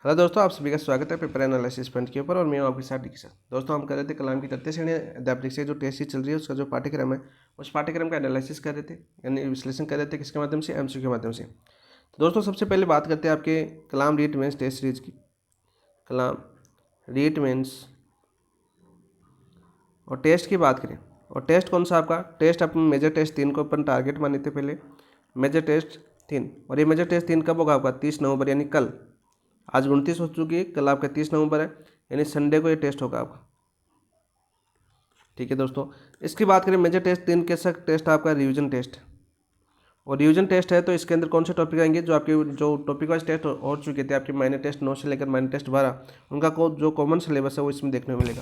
Hello दोस्तों, आप सभी का स्वागत है पेपर एनालिसिस पॉइंट के ऊपर और मैं हूं आपके साथ डिक्शन। दोस्तों, हम कर रहे थे कलाम की तृतीय श्रेणी अध्यापक से जो टेस्ट सीरीज चल रही है उसका जो पाठ्यक्रम है उस पाठ्यक्रम का एनालिसिस कर रहे थे, यानी विश्लेषण कर रहे थे किसके माध्यम से, एमसीक्यू के माध्यम से। तो दोस्तों, सबसे पहले बात करते हैं आपके कलाम रीट मेंस टेस्ट सीरीज की। कलाम रीट मेंस और टेस्ट की बात करें, और टेस्ट कौन सा आपका टेस्ट, अपन मेजर टेस्ट 3 को अपन टारगेट माने थे पहले, मेजर टेस्ट 3। और ये मेजर टेस्ट 3 कब होगा आपका? 30 नवंबर, यानी कल। आज 29 हो चुकी है, कल आपका 30 नवंबर है, यानी संडे को ये टेस्ट होगा आपका। ठीक है दोस्तों, इसकी बात करें मेजर टेस्ट 3 कैसा टेस्ट आपका? Revision test. और रिवीजन टेस्ट है तो इसके अंदर कौन से टॉपिक आएंगे? जो आपके जो टॉपिक वाइज टेस्ट हो चुके थे, आपके माइनर टेस्ट 9 से लेकर माइनर टेस्ट 12, उनका जो कॉमन सिलेबस है वो इसमें देखने को मिलेगा।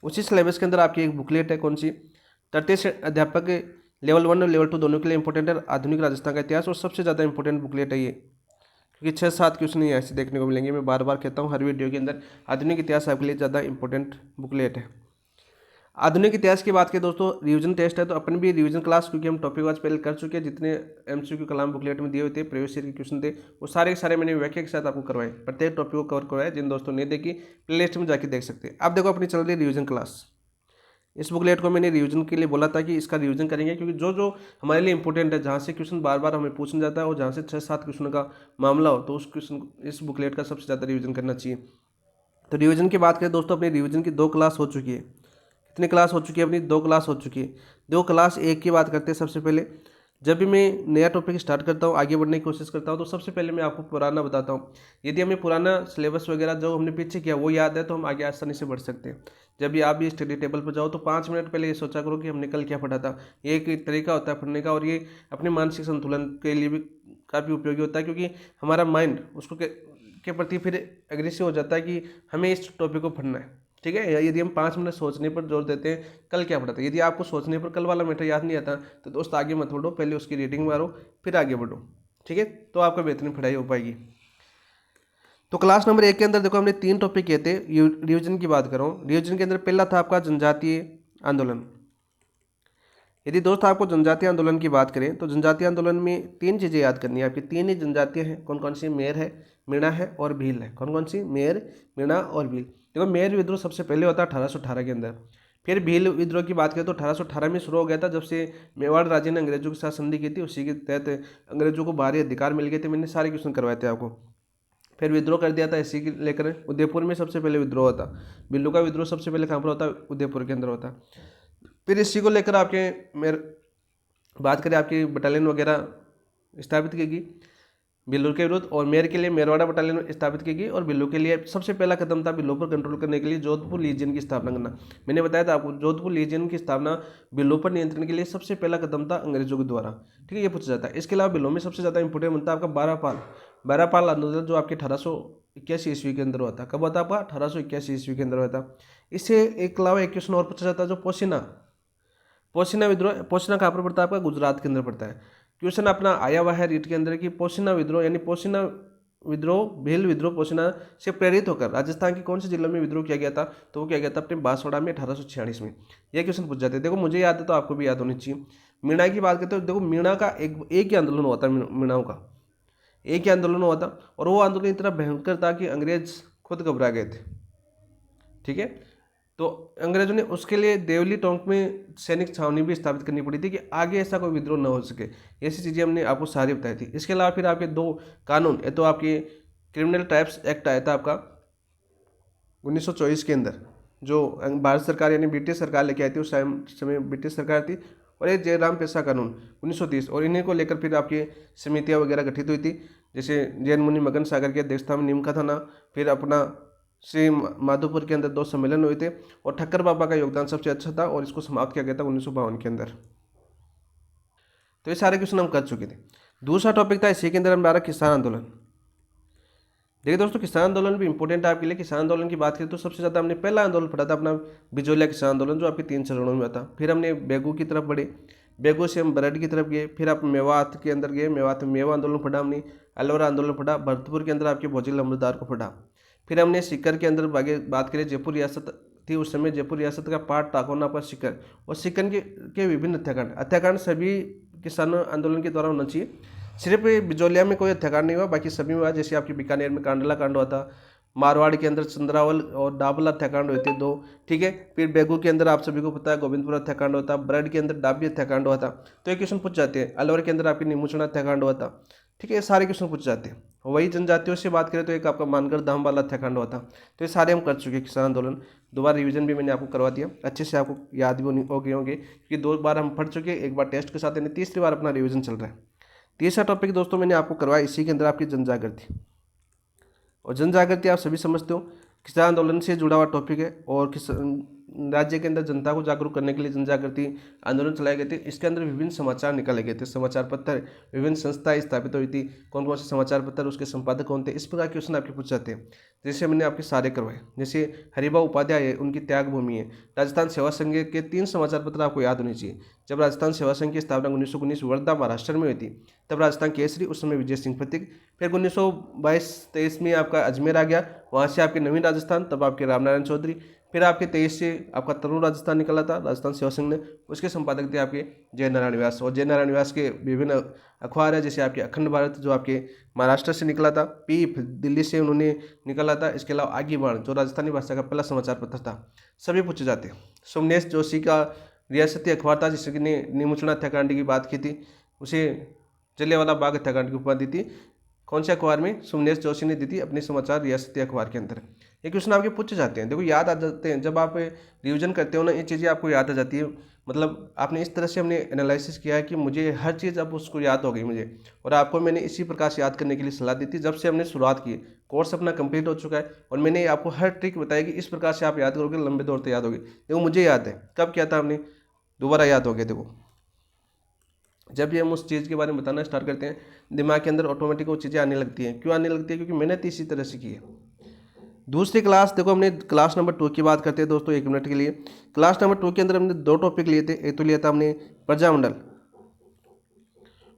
उसी सिलेबस के अंदर आपकी एक बुकलेट है, कौन सी? तृतीय अध्यापक लेवल 1 और लेवल 2 दोनों के लिए इंपॉर्टेंट है, आधुनिक राजस्थान का इतिहास, और सबसे ज़्यादा इंपॉर्टेंट बुकलेट है ये, क्योंकि 6-7 क्वेश्चन ही ऐसे देखने को मिलेंगे। मैं बार बार कहता हूँ हर वीडियो के अंदर, आधुनिक इतिहास आपके लिए ज़्यादा इंपॉर्टेंट बुकलेट है। आधुनिक इतिहास की बात करें दोस्तों, रिवीजन टेस्ट है तो अपन भी रिवीजन क्लास, क्योंकि हम टॉपिक वाइज पहले कर चुके हैं, जितने एमसीक्यू कलाम बुकलेट में दिए हुए थे प्रीवियस ईयर के क्वेश्चन थे वो सारे के सारे मैंने व्याख्या के साथ आपको करवाए, प्रत्येक टॉपिक को कवर करवाया। जिन दोस्तों ने देखी प्ले लिस्ट में जाके देख सकते हैं। अब देखो, अपनी चल रही रिवीजन क्लास। इस बुकलेट को मैंने रिवीजन के लिए बोला था कि इसका रिवीजन करेंगे, क्योंकि जो जो हमारे लिए इंपॉर्टेंट है, जहाँ से क्वेश्चन बार बार हमें पूछना जाता है और जहाँ से 6-7 क्वेश्चन का मामला हो, तो उस क्वेश्चन इस बुकलेट का सबसे ज़्यादा रिवीजन करना चाहिए। तो रिवीजन की बात करें दोस्तों, अपनी रिवीजन की 2 क्लास हो चुकी है। कितनी क्लास हो चुकी है? अपनी 2 क्लास हो चुकी है। 2 क्लास 1 की बात करते हैं। सबसे पहले जब भी मैं नया टॉपिक स्टार्ट करता हूँ, आगे बढ़ने की कोशिश करता हूँ, तो सबसे पहले मैं आपको पुराना बताता हूँ। यदि हमें पुराना सिलेबस वगैरह जो हमने पीछे किया वो याद है तो हम आगे आसानी से बढ़ सकते हैं। जब भी आप भी स्टडी टेबल पर जाओ तो 5 मिनट पहले ये सोचा करो कि हमने कल क्या पढ़ा था। ये एक तरीका होता है पढ़ने का, और ये अपने मानसिक संतुलन के लिए भी काफ़ी उपयोगी होता है, क्योंकि हमारा माइंड उसको के प्रति फिर एग्रेसिव हो जाता है कि हमें इस टॉपिक को पढ़ना है। ठीक है, यदि हम 5 मिनट सोचने पर जोर देते हैं कल क्या पढ़ा था, यदि आपको सोचने पर कल वाला मैटर याद नहीं आता तो दोस्त आगे मत बढ़ो, पहले उसकी रीडिंग मारो फिर आगे बढ़ो। ठीक है, तो आपका बेहतरीन पढ़ाई हो पाएगी। तो क्लास नंबर 1 के अंदर देखो, हमने 3 टॉपिक किए थे। रिवीजन की बात करूँ, रिवीजन के अंदर पहला था आपका जनजातीय आंदोलन। यदि दोस्त आपको जनजातीय आंदोलन की बात करें तो जनजातीय आंदोलन में 3 चीज़ें याद करनी है आपकी। 3 ही जनजातीय हैं, कौन कौन सी? मेर है, मीणा है और भील है। कौन कौन सी? मेर, मीणा और भील। देखो, मेर विद्रोह सबसे पहले होता है 1818 के अंदर। फिर भील विद्रोह की बात करें तो 1818 में शुरू हो गया था, जब से मेवाड़ राज्य ने अंग्रेजों के साथ संधि की थी, उसी के तहत अंग्रेजों को भारी अधिकार मिल गए थे। मैंने सारे क्वेश्चन करवाए थे आपको। फिर विद्रोह कर दिया था इसी के लेकर, उदयपुर में सबसे पहले विद्रोह होता। भीलों का विद्रोह सबसे पहले कहाँ पर होता? उदयपुर के अंदर होता। फिर इसी को लेकर आपके मेर बात करें, आपकी बटालियन वगैरह स्थापित की गई बिल्लू के विरुद्ध, और मेर के लिए मेरवाड़ा बटालियन स्थापित की गई, और बिल्लू के लिए सबसे पहला कदम था बिल्लू पर कंट्रोल करने के लिए जोधपुर लीजियन की स्थापना करना। मैंने बताया था आपको, जोधपुर लीजियन की स्थापना बिल्लू पर नियंत्रण के लिए सबसे पहला कदम था अंग्रेजों के द्वारा। ठीक है, ये पूछा जाता है। इसके अलावा बिल्लू में सबसे ज़्यादा इंपोर्टेंट बनता है आपका बारहपाल आंदोलन, जो आपके 1881 ईस्वी के अंदर हुआ था। कब हुआ था आपका? 1881 ईस्वी के अंदर हुआ था। इससे एक अलावा एक क्वेश्चन और पूछा जाता है, जो पोशीना विद्रोह। पोशीना कहाँ पर पड़ता है आपका? गुजरात के अंदर पड़ता है। क्वेश्चन अपना आया हुआ है रीट के अंदर कि पोशीना विद्रोह, यानी पोशीना विद्रोह, भील विद्रोह पोशीना से प्रेरित होकर राजस्थान के कौन से जिलों में विद्रोह किया गया था? तो वो किया गया था अपने बांसवाड़ा में 1846 में। यह क्वेश्चन पूछ जाते हैं। देखो, मुझे याद है तो आपको भी याद होनी चाहिए। मीणा की बात करते हो, देखो मीणा का एक ही आंदोलन हुआ था, मीणाओं का एक ही आंदोलन हुआ था, और वो आंदोलन इतना भयंकर था कि अंग्रेज खुद घबरा गए थे। ठीक है, तो अंग्रेजों ने उसके लिए देवली टोंक में सैनिक छावनी भी स्थापित करनी पड़ी थी कि आगे ऐसा कोई विद्रोह न हो सके। ऐसी चीज़ें हमने आपको सारी बताई थी। इसके अलावा फिर आपके 2 कानून, ये तो आपके क्रिमिनल टाइप्स एक्ट आया था आपका 1924 के अंदर, जो भारत सरकार यानी ब्रिटिश सरकार लेके आई थी। उस समय ब्रिटिश सरकार थी। और ये जयराम पेशा कानून 1930, और इन्हीं को लेकर फिर आपकी समितियाँ वगैरह गठित हुई थी, जैसे जैन मुनि मगन सागर की अध्यक्षता में नीम का थाना, फिर अपना श्री माधोपुर के अंदर 2 सम्मेलन हुए थे, और ठक्कर बाबा का योगदान सबसे अच्छा था, और इसको समाप्त किया गया था 1952 के अंदर। तो ये सारे क्वेश्चन हम कर चुके थे। दूसरा टॉपिक था इसी के अंदर हमारा किसान आंदोलन। देखिए दोस्तों, किसान आंदोलन भी इंपॉर्टेंट है आपके लिए। किसान आंदोलन की बात करें तो सबसे ज़्यादा हमने पहला आंदोलन पढ़ा था अपना बिजोलिया किसान आंदोलन, जो आपके 3 चरणों में था। फिर हमने बेगू की तरफ बढ़े, बेगू से हम बरड की तरफ गए, फिर आप मेवात के अंदर गए, मेवात में मेवा आंदोलन पढ़ा हमने, अलवर आंदोलन पढ़ा, भरतपुर के अंदर आपके भोजिल अमृतदार को पढ़ा। फिर हमने सीकर के अंदर आगे बात करें, जयपुर रियासत थी उस समय, जयपुर रियासत का पार्ट था कौन? आपका सीकर, और सीकर के विभिन्न हत्याकांड सभी किसान आंदोलन के द्वारा होना चाहिए। सिर्फ बिजोलिया में कोई हत्याकांड नहीं हुआ, बाकी सभी में हुआ। जैसे आपकी बीकानेर में कांडला कांड हुआ था, मारवाड़ के अंदर चंद्रावल और डाबला हत्याकांड होते 2, ठीक है। फिर बेगू के अंदर आप सभी को पता है गोविंदपुर हत्याकांड होता, ब्रड के अंदर डाबी हत्याकांड हुआ था, तो ये क्वेश्चन पूछ जाते हैं। अलवर के अंदर आपकी नीमूचना हत्याकांड हुआ था, ठीक है, ये सारे क्वेश्चन पूछ जाते हैं। वही जनजातियों से बात करें तो एक आपका मानगढ़ धाम वाला हत्याकांड हुआ था, तो ये सारे हम कर चुके हैं। किसान आंदोलन दोबारा रिवीजन भी मैंने आपको करवा दिया, अच्छे से आपको याद भी हो गए होंगे, क्योंकि 2 बार हम पढ़ चुके हैं, एक बार टेस्ट के साथ, यानी तीसरी बार अपना रिवीजन चल रहा है। तीसरा टॉपिक दोस्तों मैंने आपको करवाया, इसी के अंदर आपकी जनजागृति। और जनजागृति आप सभी समझते हो किसान आंदोलन से जुड़ा हुआ टॉपिक है, और राज्य के अंदर जनता को जागरूक करने के लिए जनजागृति आंदोलन चलाए गए थे। इसके अंदर विभिन्न समाचार निकाले गए थे, समाचार पत्र, विभिन्न संस्थाएं स्थापित हुई थी, कौन कौन से समाचार पत्र, उसके संपादक कौन थे, इस प्रकार के क्वेश्चन आपके पूछ जाते हैं। जैसे मैंने आपके सारे करवाए, जैसे हरिभाऊ उपाध्याय है, उनकी त्याग भूमि है। राजस्थान सेवा संघ के 3 समाचार पत्र आपको याद होने चाहिए। जब राजस्थान सेवा संघ की स्थापना 1919 वर्धा महाराष्ट्र में हुई थी, तब राजस्थान केसरी, उस समय विजय सिंह प्रतीक। फिर 1922-23 में आपका अजमेर आ गया, वहाँ से आपके नवीन राजस्थान, तब आपके रामनारायण चौधरी। फिर आपके 23 से आपका तरुण राजस्थान निकला था राजस्थान सेवा संघ ने, उसके संपादक थे आपके जय नारायण व्यास। और जय नारायण व्यास के विभिन्न अखबार है, जैसे आपके अखंड भारत जो आपके महाराष्ट्र से निकला था, पीप दिल्ली से उन्होंने निकाला था। इसके अलावा आगे बाण जो राजस्थानी भाषा का पहला समाचार पत्र था, सभी पूछे जाते हैं। सोमनेश जोशी का रियासती अखबार था, जिसने नीमूचना हत्याकांड की बात की थी, उसे जलियांवाला बाग हत्याकांड की उपाधि दी। कौन से अखबार में? सोमनेश जोशी ने दी थी, अपने समाचार रियासती अखबार के अंदर। ये क्वेश्चन आपके पूछे जाते हैं, देखो याद आ जाते हैं। जब आप रिवीजन करते हो ना, ये चीज़ें आपको याद आ जाती है। मतलब आपने इस तरह से हमने एनालिसिस किया है कि मुझे हर चीज़ अब उसको याद हो गई मुझे, और आपको मैंने इसी प्रकार से याद करने के लिए सलाह दी थी। जब से हमने शुरुआत की, कोर्स अपना कंप्लीट हो चुका है, और मैंने आपको हर ट्रिक बताई कि इस प्रकार से आप याद करोगे, लंबे दौर तक याद होगी। देखो मुझे याद है, कब किया था हमने, दोबारा याद हो गया। देखो जब भी हम उस चीज़ के बारे में बताना स्टार्ट करते हैं, दिमाग के अंदर ऑटोमेटिक वो चीज़ें आने लगती हैं। क्यों आने लगती है? क्योंकि मैंने तो इसी तरह से की है। दूसरी क्लास देखो, हमने क्लास नंबर 2 की बात करते हैं दोस्तों, 1 मिनट के लिए। क्लास नंबर 2 के अंदर हमने 2 टॉपिक लिए थे। एक तो लिया था हमने प्रजामंडल,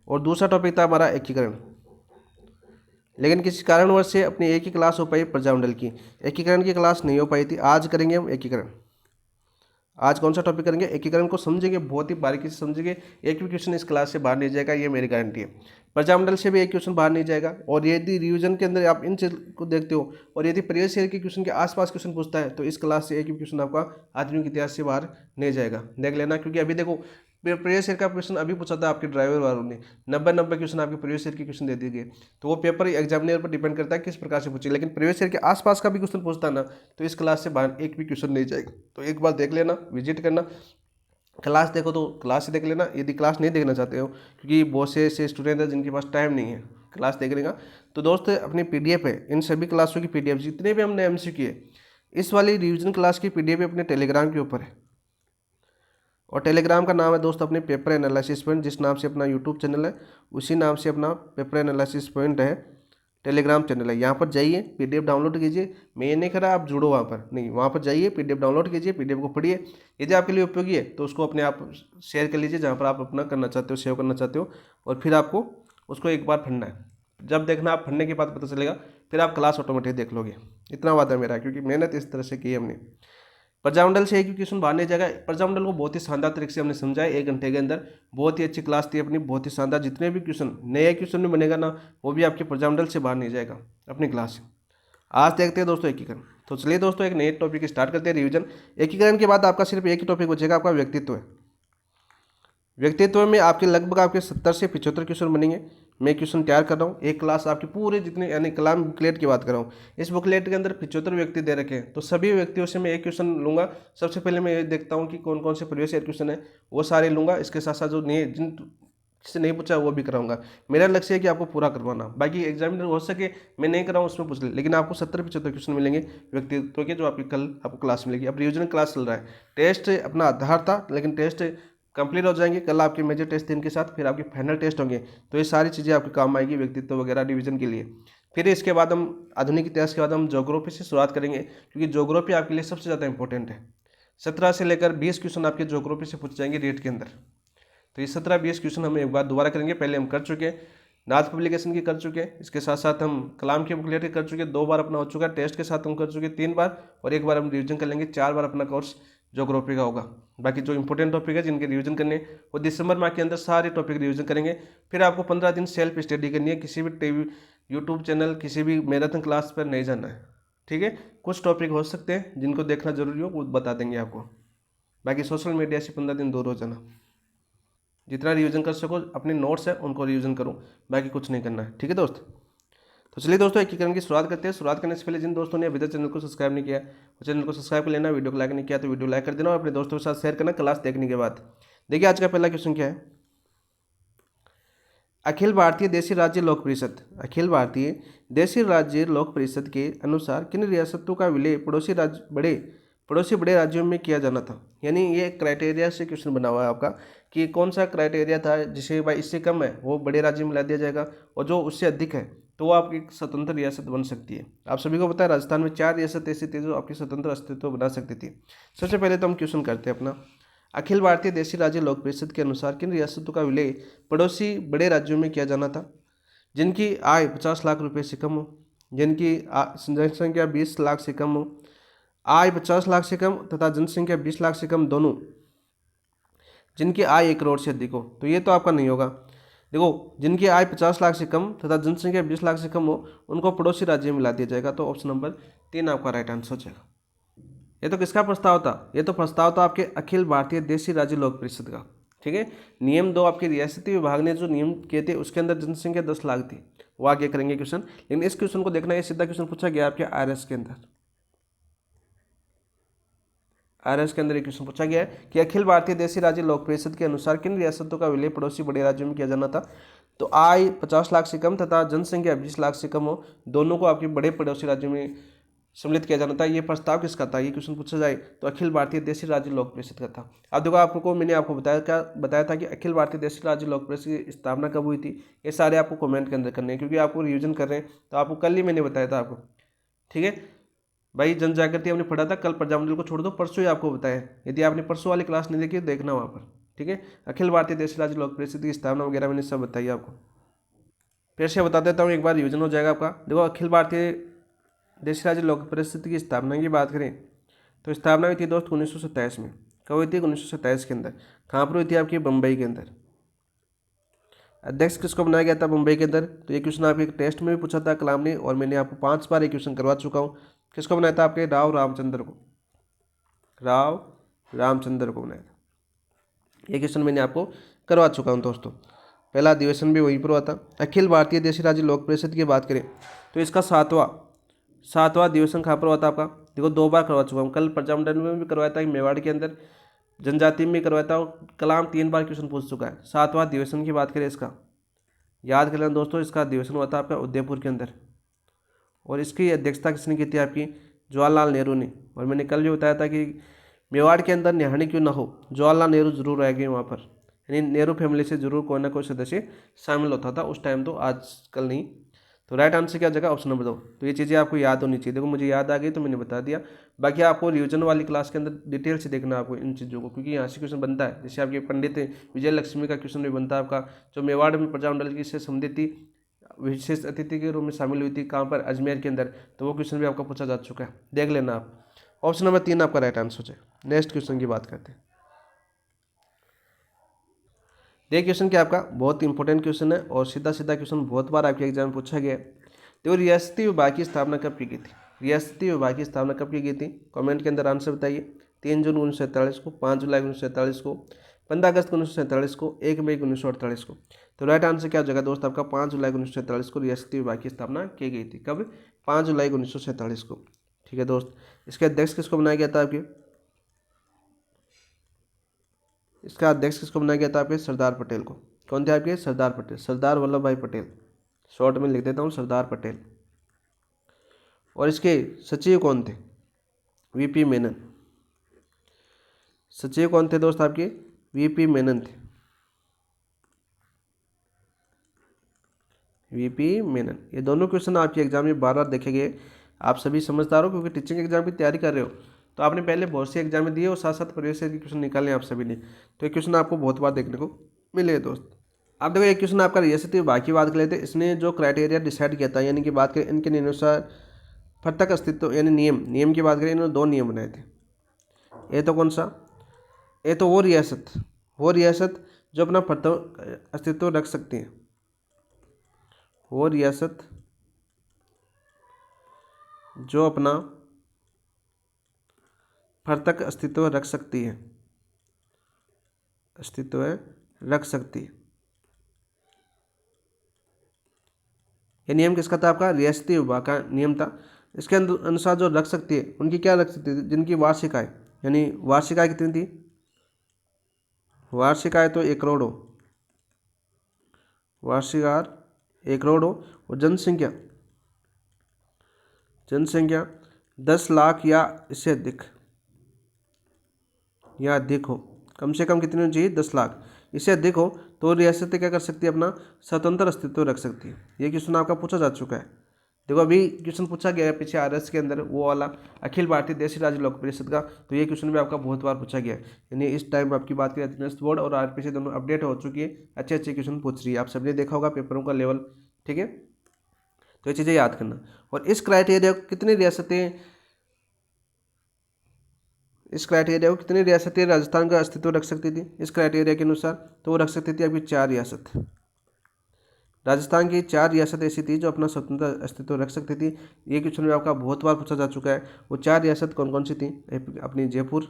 और दूसरा टॉपिक था हमारा एकीकरण। लेकिन किसी कारणवश से अपनी एक ही क्लास हो पाई प्रजामंडल की, एकीकरण की क्लास नहीं हो पाई थी। आज करेंगे हम एकीकरण। आज कौन सा टॉपिक करेंगे? एकीकरण को समझेंगे, बहुत ही बारीकी से समझेंगे। एक भी क्वेश्चन इस क्लास से बाहर नहीं जाएगा, ये मेरी गारंटी है। प्रजामंडल से भी एक क्वेश्चन बाहर नहीं जाएगा। और यदि रिवीजन के अंदर आप इन चीज को देखते हो, और यदि प्रीवियस ईयर के क्वेश्चन के आसपास क्वेश्चन पूछता है, तो इस क्लास से एक भी क्वेश्चन आपका आधुनिक इतिहास से बाहर नहीं जाएगा, देख लेना। क्योंकि अभी देखो, प्रीवियस ईयर का क्वेश्चन अभी पूछा था आपके ड्राइवर वालों ने, 90 क्वेश्चन आपके प्रीवियस ईयर के क्वेश्चन दे दिए गए। तो वो पेपर एग्जामिनर पर डिपेंड करता है किस प्रकार से पूछे। लेकिन प्रीवियस ईयर के आसपास का भी क्वेश्चन पूछता है ना, तो इस क्लास से बाहर एक भी क्वेश्चन नहीं जाएगा। तो एक बार देख लेना, विजिट करना, क्लास देखो तो क्लास से देख लेना। यदि क्लास नहीं देखना चाहते हो, क्योंकि बहुत से ऐसे स्टूडेंट हैं जिनके पास टाइम नहीं है क्लास देखने का, तो दोस्त अपनी पीडीएफ है, इन सभी क्लासों की पीडीएफ जितने भी हमने एमसीक्यू है, इस वाली रिवीजन क्लास की पीडीएफ अपने टेलीग्राम के ऊपर है। और टेलीग्राम का नाम है दोस्त अपने पेपर एनालिसिस पॉइंट, जिस नाम से अपना यूट्यूब चैनल है, उसी नाम से अपना पेपर एनालिसिस पॉइंट है, टेलीग्राम चैनल है। यहाँ पर जाइए, पीडीएफ डाउनलोड कीजिए। मैं ये नहीं कह रहा आप जुड़ो वहाँ पर, नहीं, वहाँ पर जाइए, पीडीएफ डाउनलोड कीजिए, पीडीएफ को पढ़िए। यदि आपके लिए उपयोगी है तो उसको अपने आप शेयर कर लीजिए, जहाँ पर आप अपना करना चाहते हो, सेव करना चाहते हो, और फिर आपको उसको एक बार पढ़ना है। जब देखना, आप पढ़ने के बाद पता चलेगा, फिर आप क्लास ऑटोमेटिक देख लोगे। इतना वादा मेरा, क्योंकि मेहनत इस तरह से की है हमने। प्रजामंडल से एक भी क्वेश्चन बाहर नहीं जाएगा। प्रजामंडल को बहुत ही शानदार तरीके से हमने समझा है 1 घंटे के अंदर। बहुत ही अच्छी क्लास थी अपनी, बहुत ही शानदार। जितने भी क्वेश्चन नए क्वेश्चन में बनेगा ना, वो भी आपके प्रजामंडल से बाहर नहीं जाएगा अपनी क्लास से। आज देखते हैं दोस्तों एकीकरण। तो चलिए दोस्तों, एक नए टॉपिक स्टार्ट करते हैं रिवीजन। एकीकरण के बाद आपका सिर्फ एक ही टॉपिक बचेगा, आपका व्यक्तित्व है। व्यक्तित्व में आपके लगभग आपके 70 से 75 क्वेश्चन बनेंगे। मैं क्वेश्चन तैयार कर रहा हूँ, एक क्लास आपके पूरे जितने, यानी कलाम बुकलेट की बात कर रहा हूँ। इस बुकलेट के अंदर 75 व्यक्ति दे रखे हैं, तो सभी व्यक्तियों से मैं एक क्वेश्चन लूँगा। सबसे पहले मैं ये देखता हूँ कि कौन कौन से प्रीवियस ईयर क्वेश्चन है, वो सारे लूँगा। इसके साथ साथ जो नहीं, जिन किसी नहीं पूछा वो भी कराऊंगा। मेरा लक्ष्य है कि आपको पूरा करवाना। बाकी एग्जामिनर हो सके मैं नहीं कराऊँ उसमें पूछ ले, लेकिन आपको 70-75 क्वेश्चन मिलेंगे व्यक्तित्व के, जो आपकी कल आपको क्लास मिलेगी। अब रिवीजन क्लास चल रहा है, टेस्ट अपना आधार था, लेकिन टेस्ट कंप्लीट हो जाएंगे कल आपके मेजर टेस्ट 3 के साथ, फिर आपके फाइनल टेस्ट होंगे। तो ये सारी चीज़ें आपके काम आएगी, व्यक्तित्व वगैरह रिवीजन के लिए। फिर इसके बाद हम आधुनिक इतिहास के बाद हम ज्योग्राफी से शुरुआत करेंगे, क्योंकि ज्योग्राफी आपके लिए सबसे ज़्यादा इंपॉर्टेंट है। 17 से लेकर 20 क्वेश्चन आपके ज्योग्राफी से पूछ जाएंगे रेट के अंदर। तो ये 17-20 क्वेश्चन हम एक बार दोबारा करेंगे। पहले हम कर चुके हैं, नाथ पब्लिकेशन की कर चुके हैं, इसके साथ साथ हम कलाम के बुकलेट के कर चुके हैं, 2 बार अपना हो चुका है। टेस्ट के साथ हम कर चुके हैं 3 बार, और 1 बार हम रिवीजन कर लेंगे। 4 बार अपना कोर्स ज्योग्राफी का होगा। बाकी जो इंपॉर्टेंट टॉपिक है जिनके रिवीजन करने, वो दिसंबर माह के अंदर सारे टॉपिक रिवीजन करेंगे। फिर आपको 15 दिन सेल्फ स्टडी करनी है, किसी भी टीवी यूट्यूब चैनल, किसी भी मैराथन क्लास पर नहीं जाना है, ठीक है, कुछ टॉपिक हो सकते हैं जिनको देखना जरूरी हो वो बता देंगे आपको। बाकी सोशल मीडिया से 15 दिन दूर हो जाना, जितना रिवीजन कर सको अपने नोट्स है उनको रिवीजन करो, बाकी कुछ नहीं करना है। ठीक है दोस्त, तो चलिए दोस्तों एकीकरण की शुरुआत करते हैं। शुरुआत करने से पहले जिन दोस्तों ने अभी तक चैनल को सब्सक्राइब नहीं किया वो चैनल को सब्सक्राइब कर लेना, वीडियो को लाइक नहीं किया तो वीडियो लाइक कर देना और अपने दोस्तों के साथ शेयर करना क्लास देखने के बाद। देखिए आज का पहला क्वेश्चन क्या है। अखिल भारतीय देशी राज्य लोक परिषद, अखिल भारतीय देशी राज्य लोक परिषद के अनुसार किन रियासतों का विलय पड़ोसी बड़े राज्यों में किया जाना था। यानी ये क्राइटेरिया से क्वेश्चन बना हुआ है आपका कि कौन सा क्राइटेरिया था जिसे भाई इससे कम है वो बड़े राज्य में ला दिया जाएगा और जो उससे अधिक है तो वो आपकी स्वतंत्र रियासत बन सकती है। आप सभी को पता है राजस्थान में 4 रियासत ऐसी थी जो आपकी स्वतंत्र अस्तित्व बना सकती थी। सबसे पहले तो हम क्वेश्चन करते हैं अपना, अखिल भारतीय देशी राज्य लोक परिषद के अनुसार किन रियासतों का विलय पड़ोसी बड़े राज्यों में किया जाना था। जिनकी आय 50 लाख रुपए से कम हो, जिनकी जनसंख्या 20 लाख से कम हो, आय 50 लाख से कम तथा जनसंख्या 20 लाख से कम दोनों, जिनकी आय 1 करोड़ से अधिक हो। तो ये तो आपका नहीं होगा। देखो, जिनकी आय 50 लाख से कम तथा जनसंख्या 20 लाख से कम हो उनको पड़ोसी राज्य में ला दिया जाएगा। तो ऑप्शन नंबर 3 आपका राइट आंसर हो जाएगा। ये तो किसका प्रस्ताव था, ये तो प्रस्ताव था आपके अखिल भारतीय देशी राज्य लोक परिषद का। ठीक है, नियम 2 आपके रियासती विभाग ने जो नियम किए थे उसके अंदर जनसंख्या 10 लाख थी, वो आगे करेंगे क्वेश्चन। लेकिन इस क्वेश्चन को देखना, ये सीधा क्वेश्चन पूछा गया आपके आरएस के अंदर। आरएस के अंदर एक क्वेश्चन पूछा गया है कि अखिल भारतीय देशी राज्य लोक परिषद के अनुसार किन रियासतों का विलय पड़ोसी बड़े राज्यों में किया जाना था। तो आय 50 लाख से कम तथा जनसंख्या 20 लाख से कम हो दोनों को आपके बड़े पड़ोसी राज्यों में सम्मिलित किया जाना था। ये प्रस्ताव किसका था, ये क्वेश्चन पूछा जाए तो अखिल भारतीय देशी राज्य लोक परिषद का था। अब देखो आपको मैंने आपको बताया था कि अखिल भारतीय देशी राज्य लोक परिषद की स्थापना कब हुई थी। ये सारे आपको कमेंट के अंदर करने हैं क्योंकि आपको रिविजन कर रहे हैं। तो आपको कल ही मैंने बताया था आपको। ठीक है भाई, जन जागृति हमने पढ़ा था कल, प्रजामंडल को छोड़ दो, परसों ही आपको बताया। यदि आपने परसों वाली क्लास नहीं देखी देखना वहाँ पर। ठीक है, अखिल भारतीय देशी राज्य लोक परिषद की स्थापना वगैरह मैंने सब बताई आपको। फिर से बता देता हूँ, एक बार रिविजन हो जाएगा आपका। देखो, अखिल भारतीय देशी राज्य लोक परिषद की स्थापना की बात करें तो स्थापना हुई थी दोस्त 1927 में। कब हुई थी, 1927 के अंदर। कहाँ पर हुई थी आपकी, बम्बई के अंदर। अध्यक्ष किसको बनाया गया था बम्बई के अंदर। तो ये क्वेश्चन आपके एक टेस्ट में भी पूछा था कलाम ने, और मैंने आपको 5 बार ये क्वेश्चन करवा चुका हूँ। किसको बनाया था, आपके राव रामचंद्र को, राव रामचंद्र को बनाया था। ये क्वेश्चन मैंने आपको करवा चुका हूँ दोस्तों। पहला अधिवेशन भी वहीं पर हुआ था। अखिल भारतीय देशी राज्य लोक परिषद की बात करें तो इसका सातवां अधिवेशन कहाँ पर हुआ था आपका। देखो, 2 बार करवा चुका हूँ, कल प्रजामंडल में भी करवाया था, मेवाड़ के अंदर जनजाति में भी करवाया था, कलाम 3 बार क्वेश्चन पूछ चुका है। 7वां अधिवेशन की बात करें इसका, याद कर लेना दोस्तों, इसका अधिवेशन हुआ था आपका उदयपुर के अंदर, और इसकी अध्यक्षता किसने की थी, आपकी जवाहरलाल नेहरू ने। और मैंने कल भी बताया था कि मेवाड़ के अंदर निहानी क्यों ना हो, जवाहरलाल नेहरू जरूर आएंगे वहाँ पर, यानी नेहरू फैमिली से जरूर कोई ना कोई सदस्य शामिल होता था उस टाइम, तो आजकल नहीं। तो राइट आंसर क्या जगह, ऑप्शन नंबर 2। तो ये चीज़ें आपको याद होनी चाहिए। देखो, मुझे याद आ गई तो मैंने बता दिया। बाकी आपको रिविजन वाली क्लास के अंदर डिटेल से देखना आपको इन चीज़ों को, क्योंकि यहाँ से क्वेश्चन बनता है। जैसे आपके पंडित विजय लक्ष्मी का क्वेश्चन भी बनता है आपका, जो मेवाड़ में प्रजामंडल की से संबंधित थी, विशेष अतिथि के रूप में शामिल हुई थी, कहाँ पर, अजमेर के अंदर। तो वो क्वेश्चन भी आपका पूछा जा चुका है, देख लेना आप। ऑप्शन नंबर 3 आपका राइट आंसर हो जाए। नेक्स्ट क्वेश्चन की बात करते हैं। देखिए क्वेश्चन क्या आपका बहुत इंपॉर्टेंट क्वेश्चन है और सीधा सीधा क्वेश्चन बहुत बार आपके एग्जाम में पूछा गया है। देखो, रियासती विभाग की स्थापना कब की गई थी, रियासती विभाग की स्थापना कब की गई थी, कमेंट के अंदर आंसर बताइए। 3 जून 1947 को, 5 जुलाई 1947 को, 15 अगस्त 1947 को, 1 मई 1948 को। तो राइट आंसर क्या हो जाएगा दोस्त आपका, 5 जुलाई 1947 को रियासती विभाग की स्थापना की गई थी। कब, 5 जुलाई 1947 को। ठीक है दोस्त, इसके अध्यक्ष किसको बनाया गया था आपके, इसका अध्यक्ष किसको बनाया गया था आपके, सरदार पटेल को। कौन थे आपके, सरदार पटेल, सरदार वल्लभ भाई पटेल, शॉर्ट में लिख देता हूँ सरदार पटेल। और इसके सचिव कौन थे, वीपी मेनन। सचिव कौन थे दोस्त आपके, वीपी मेनन थे, वीपी मेनन। ये दोनों क्वेश्चन आपके एग्जाम में बार बार देखे गए। आप सभी समझदार हो क्योंकि टीचिंग एग्जाम की तैयारी कर रहे हो, तो आपने पहले बहुत से एग्जाम में दिए और साथ साथ प्रीवियस ईयर के क्वेश्चन निकाले आप सभी ने। तो ये क्वेश्चन आपको बहुत बार देखने को मिले दोस्त। आप देखो, एक क्वेश्चन आपका रियासती विभाग की बात कर लेते हैं। इसने जो क्राइटेरिया डिसाइड किया था, यानी कि बात करें इनके अनुसार पृथक अस्तित्व, यानी नियम की बात करें, इन्होंने 2 नियम बनाए थे। ये तो कौन सा, ये तो वो रियासत जो अपना पृथक अस्तित्व रख सकती है, वो रियासत जो अपना पृथक अस्तित्व रख सकती है, अस्तित्व रख सकती है। ये नियम किसका था? आपका रियासती विभाग का नियम था। इसके अनुसार जो रख सकती है उनकी क्या रख सकती है? जिनकी वार्षिक आय, यानी वार्षिक आय कितनी थी? वार्षिक आय तो 1 करोड़ हो, वार्षिक आय 1 करोड़ हो, और जनसंख्या 10 लाख या इससे अधिक, या अधिक हो। कम से कम कितनी होनी चाहिए? 10 लाख। इससे अधिक हो तो रियासतें क्या कर सकती है? अपना स्वतंत्र अस्तित्व रख सकती है। ये क्वेश्चन आपका पूछा जा चुका है। देखो अभी क्वेश्चन पूछा गया है पीछे आरएस के अंदर, वो वाला अखिल भारतीय देशी राज्य लोक परिषद का, तो ये क्वेश्चन भी आपका बहुत बार पूछा गया है। यानी इस टाइम आपकी बात करें अटेंडेंस बोर्ड और आरपीसी दोनों अपडेट हो चुकी है, अच्छे अच्छे क्वेश्चन पूछ रही है। आप सबने देखा होगा पेपरों का लेवल, ठीक है। तो ये चीज़ें याद करना। और इस क्राइटेरिया को कितनी रियासतें राजस्थान का अस्तित्व रख सकती थी इस क्राइटेरिया के अनुसार? तो वो रख सकती थी आपकी 4 रियासत। राजस्थान की 4 रियासत ऐसी थी जो अपना स्वतंत्र अस्तित्व रख सकती थी। ये क्वेश्चन भी आपका बहुत बार पूछा जा चुका है। वो 4 रियासत कौन कौन सी थी? अपनी जयपुर,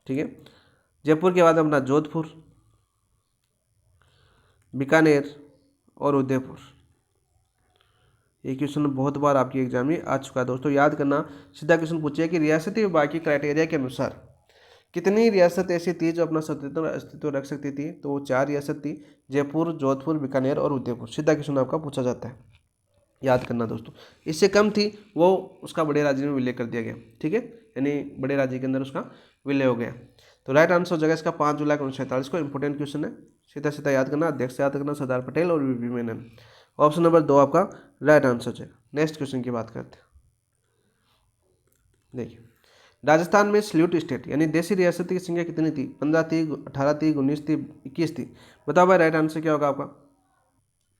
ठीक है, जयपुर के बाद अपना जोधपुर, बीकानेर और उदयपुर। ये क्वेश्चन बहुत बार आपकी एग्जाम में आ चुका है दोस्तों, याद करना। सीधा क्वेश्चन पूछिए कि रियासती विभाग की क्राइटेरिया के अनुसार कितनी रियासत ऐसी थी जो अपना स्वतंत्र अस्तित्व रख सकती थी? तो वो 4 रियासत थी, जयपुर, जोधपुर, बीकानेर और उदयपुर। सीधा क्वेश्चन आपका पूछा जाता है, याद करना दोस्तों। इससे कम थी वो उसका बड़े राज्य में विलय कर दिया गया, ठीक है, यानी बड़े राज्य के अंदर उसका विलय हो गया। तो राइट आंसर हो जाएगा इसका 5 जुलाई 1947 को। इंपॉर्टेंट क्वेश्चन है, सीधा सीधा याद करना। अध्यक्ष याद करना सरदार पटेल और वीपी मेनन। ऑप्शन नंबर 2 आपका राइट आंसर हो जाएगा। नेक्स्ट क्वेश्चन की बात करते हैं। देखिए राजस्थान में सल्यूट स्टेट यानी देशी रियासत की संख्या कितनी थी? 15 थी, 18 थी, 19 थी, 21 थी। बताओ भाई राइट आंसर क्या होगा आपका?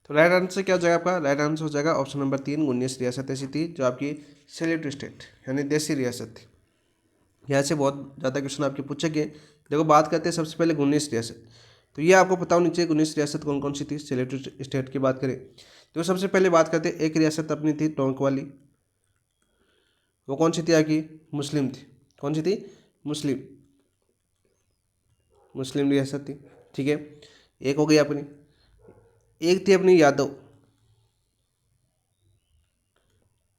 तो राइट आंसर क्या हो जाएगा आपका? राइट आंसर हो जाएगा ऑप्शन नंबर 3, 19 रियासत ऐसी थी जो आपकी सल्यूट स्टेट यानी देशी रियासत थी। यहाँ से बहुत ज़्यादा क्वेश्चन आपके पूछे गए। देखो बात करते हैं सबसे पहले 19 रियासत। तो ये आपको पता होनी चाहिए 19 रियासत कौन कौन सी थी। सल्यूट स्टेट की बात करें तो सबसे पहले बात करते हैं, एक रियासत अपनी थी टोंक वाली। वो कौन सी थी आपकी? मुस्लिम थी। कौन सी थी? मुस्लिम रियासत थी, ठीक है। एक हो गई अपनी। एक थी अपनी यादव।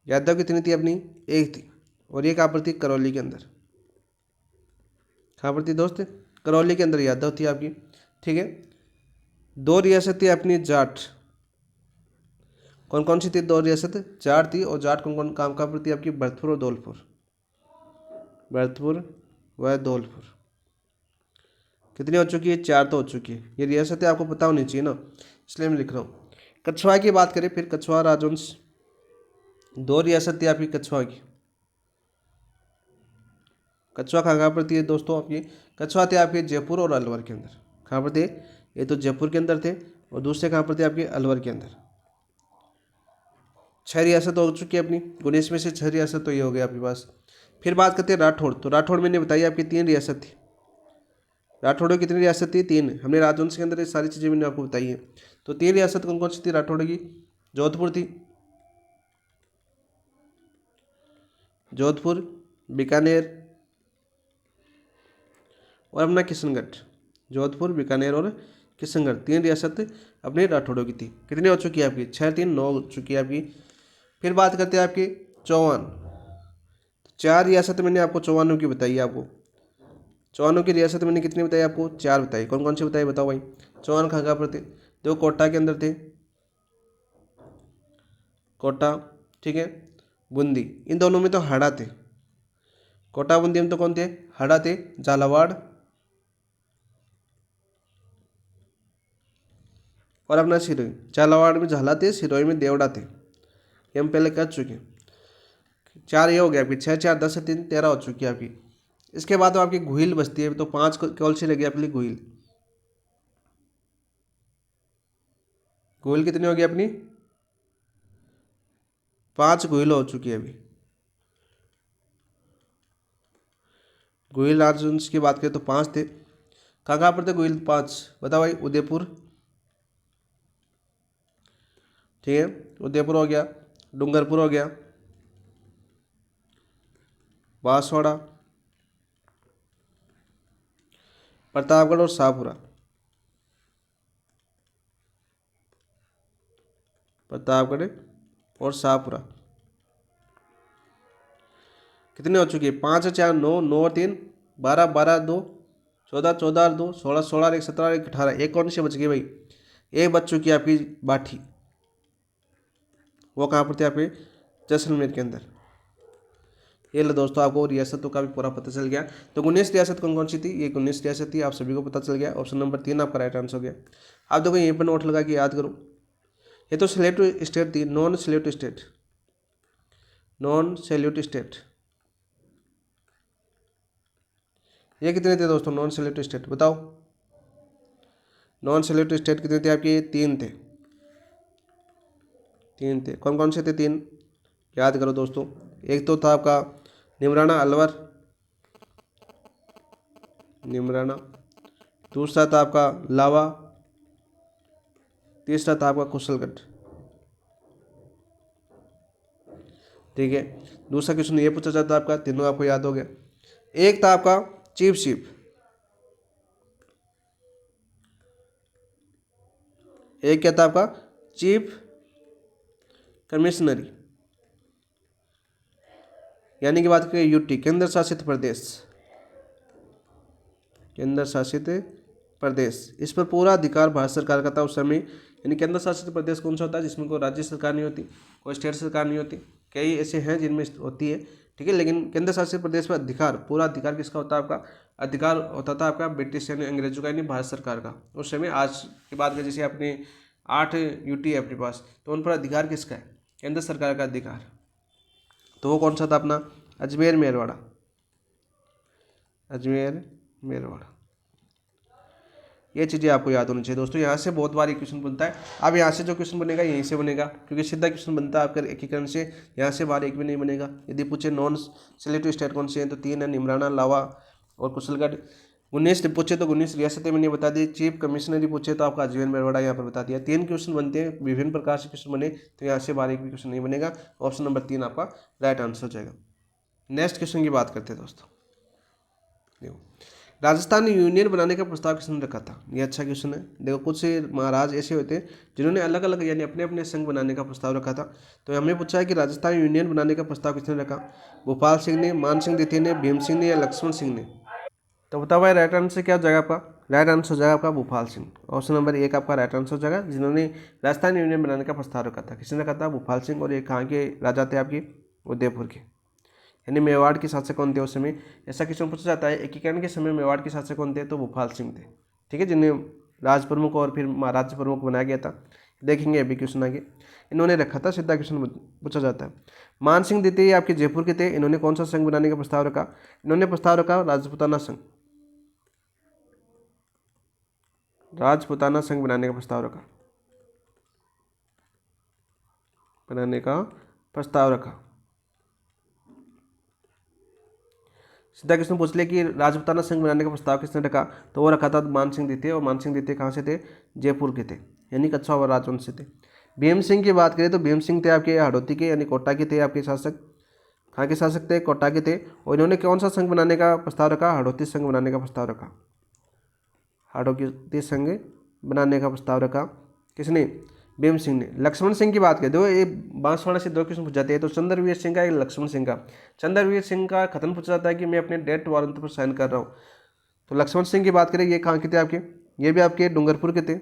यादव कितनी थी अपनी? एक थी। और ये कहाँ पर थी? करौली के अंदर। कहाँ पर थी दोस्त? करौली के अंदर यादव थी आपकी, ठीक है। 2 रियासत थी अपनी जाट। कौन कौन सी थी 2 रियासत? जाट थी। और जाट कौन कौन काम कहाँ पर थी आपकी? भरतपुर और धौलपुर। भरतपुर व धौलपुर। कितनी हो चुकी है? 4 तो हो चुकी है। ये रियासतें आपको पता होनी चाहिए ना, इसलिए मैं लिख रहा हूँ। कछवा की बात करें फिर, कछवा राजवंश 2 रियासत थी आपकी कछवा की। कछवा कहाँ पर थी दोस्तों आपकी? कछवा थे आपके जयपुर और अलवर के अंदर। कहाँ पर थे? ये तो जयपुर के अंदर थे, और दूसरे कहाँ पर थे आपके? अलवर के अंदर। 6 रियासत हो चुकी है अपनी। 19 में से 6 रियासत तो ये हो गया आपके पास। फिर बात करते हैं राठौड़। तो राठौड़ मैंने बताई आपकी 3 रियासत थी। राठौड़ की कितनी रियासत थी? 3। हमने राजवंश के अंदर ये सारी चीज़ें मैंने आपको बताई है। तो 3 रियासत कौन कौन सी थी राठौड़ की? जोधपुर थी, जोधपुर, बीकानेर और अपना किशनगढ़। जोधपुर, बीकानेर और किशनगढ़ 3 रियासत अपने राठौड़ों की थी। कितनी हो चुकी है आपकी? 6, 3, 9 हो चुकी है आपकी। फिर बात करते हैं आपकी चौहान। 4 रियासत मैंने आपको चौहानों की बताई है आपको। चौहानों की रियासत मैंने कितनी बताई आपको? 4 बताई। कौन कौन सी बताई बताओ भाई? चौहान कहाँ पर थे? देखो कोटा के अंदर थे, कोटा, ठीक है, बूंदी। इन दोनों में तो हाड़ा थे। कोटा बूंदी में तो कौन थे? हाड़ा थे। झालावाड़ और अपना सिरोही। झालावाड़ में झाला थे, सिरोही में देवड़ा थे। ये हम पहले कर चुके हैं। 4 ये हो गया आपकी। 6, 4, 10 से 3, 13 हो चुकी है आपकी। इसके बाद तो आपकी गुहिल बस्ती है। तो 5 कौन सी लगी आपके लिए? गुहिल। गुहिल कितनी होगी अपनी? 5 गुहिल हो चुकी है अभी। गुहिल राजवंश की बात करें तो 5 थे। कहाँ कहाँ पर थे गुहिल 5? बताओ भाई। उदयपुर, ठीक है, उदयपुर हो गया, डूंगरपुर हो गया, बांसवाड़ा, प्रतापगढ़ और शाहपुरा। प्रतापगढ़ और शाहपुरा कितने हो चुकी है? 5 और 4 9, 9 और 3 12, 12 2 14, 14 और 2 16, 16 और 1 17 और 1 18। एक कौन सी बच गई भाई? एक बच चुकी है आपकी बाठी। वो कहाँ पर थे? आपके जैसलमेर के अंदर। ये लो दोस्तों, आपको रियासतों का भी पूरा पता चल गया। तो 19 रियासत कौन कौन सी थी? ये 19 रियासत थी, आप सभी को पता चल गया। ऑप्शन नंबर 3 आपका राइट आंसर हो गया। आप देखो यहीं पर नोट लगा के याद करो। ये तो सिलेक्टिव स्टेट थी, non selective state. Non salute state ये कितने थे दोस्तों? नॉन सेलेक्टिव स्टेट बताओ। नॉन सेलेक्टिव स्टेट कितने थे आपके? 3 थे। 3 थे। कौन कौन से थे 3? याद करो दोस्तों। एक तो था आपका निमराना अलवर, निमराना। दूसरा था आपका लावा। तीसरा था आपका कुशलगढ़। ठीक है। दूसरा क्वेश्चन ये पूछा जाता है आपका, तीनों आपको याद हो गया। एक था आपका चीफ शिप, एक क्या था आपका? चीफ कमिश्नरी, यानी कि बात करें यूटी, केंद्र शासित प्रदेश। केंद्र शासित प्रदेश, इस पर पूरा अधिकार भारत सरकार का था उस समय। यानी केंद्र शासित प्रदेश कौन सा होता है? जिसमें कोई राज्य सरकार नहीं होती, कोई स्टेट सरकार नहीं होती। कई ऐसे हैं जिनमें होती है, ठीक है। लेकिन केंद्र शासित प्रदेश पर अधिकार, पूरा अधिकार किसका होता है? आपका अधिकार होता था आपका ब्रिटिश यानी अंग्रेजों का, यानी भारत सरकार का उस समय। आज की बात करें, जैसे अपने 8 यूटी है अपने पास, तो उन पर अधिकार किसका है? केंद्र सरकार का अधिकार। तो वो कौन सा था? अपना अजमेर मेरवाड़ा। अजमेर मेरवाड़ा। ये चीज़ें आपको याद होनी चाहिए दोस्तों। यहाँ से बहुत बार क्वेश्चन बनता है। अब यहाँ से जो क्वेश्चन बनेगा यहीं से बनेगा, क्योंकि सीधा क्वेश्चन बनता है आपका एकीकरण से। यहाँ से बाहर एक भी नहीं बनेगा। यदि पूछे नॉन सेलेक्टिव स्टेट कौन से हैं, तो 3 है, निमराना, लावा और कुशलगढ़। 19 पूछे तो 19 रियासतें मैंने बता दी। चीफ कमिश्नरी पूछे तो आपका अजमेर मेरवाड़ा यहाँ पर बता दिया। 3 क्वेश्चन बनते हैं, विभिन्न प्रकार से क्वेश्चन बने, तो यहाँ से बाहर एक भी क्वेश्चन नहीं बनेगा। ऑप्शन नंबर 3 आपका राइट आंसर हो जाएगा। नेक्स्ट क्वेश्चन की बात करते हैं दोस्तों। देखो, राजस्थान यूनियन बनाने का प्रस्ताव किसने रखा था? ये अच्छा क्वेश्चन है। देखो, कुछ महाराज ऐसे होते हैं जिन्होंने अलग अलग यानी अपने अपने संघ बनाने का प्रस्ताव रखा था। तो हमें पूछा है कि राजस्थान यूनियन बनाने का प्रस्ताव किसने रखा? भोपाल सिंह ने, मान सिंह द्वितीय ने, भीम सिंह ने या लक्ष्मण सिंह ने? तो बताओ भाई, राइट आंसर क्या हो जाएगा आपका? राइट आंसर हो जाएगा आपका भोपाल सिंह। ऑप्शन नंबर 1 आपका राइट आंसर हो जाएगा, जिन्होंने राजस्थान यूनियन बनाने का प्रस्ताव रखा था। किसने रखा था? भोपाल सिंह। और ये कहाँ के राजा थे आपके? उदयपुर के। यानी मेवाड़ के शासक कौन थे उस समय? ऐसा क्वेश्चन पूछा जाता है, एकीकरण के समय मेवाड़ के शासक कौन थे? तो भोपाल सिंह थे। ठीक है, जिन्हें राज प्रमुख और फिर महाराज प्रमुख बनाया गया था। देखेंगे अभी क्वेश्चन आगे। इन्होंने रखा था, सीधा क्वेश्चन पूछा जाता है। मान सिंह द्वितीय आपके जयपुर के थे। इन्होंने कौन सा संघ बनाने का प्रस्ताव रखा? इन्होंने प्रस्ताव रखा राजपूताना संघ। राजपूताना संघ बनाने का प्रस्ताव रखा, बनाने का प्रस्ताव रखा। सीधा क्वेश्चन पूछ ले कि राजपूताना संघ बनाने का प्रस्ताव किसने रखा? तो वो रखा था मान सिंह द्वितीय। और मान सिंह द्वितीय कहाँ से थे? जयपुर के थे, यानी कच्छवाड़ राजवंश से थे। भीम सिंह की बात करें तो भीम सिंह थे आपके हड़ौती के, यानी कोटा के थे आपके शासक। कहाँ के शासक थे? कोटा के थे। और इन्होंने कौन सा संघ बनाने का प्रस्ताव रखा? हड़ौती संघ बनाने का प्रस्ताव रखा। हड़ौती संघ बनाने का प्रस्ताव रखा किसने? भीम सिंह ने। लक्ष्मण सिंह की बात करें, दो ये बांसवाड़ा से 2 क्वेश्चन पूछ जाते हैं, तो चंद्रवीर सिंह का या लक्ष्मण सिंह का? चंद्रवीर सिंह का कथन पूछा जाता है कि मैं अपने डेथ वारंट पर साइन कर रहा हूँ। तो लक्ष्मण सिंह की बात करें, ये कहाँ के थे आपके? ये भी आपके डूंगरपुर के थे।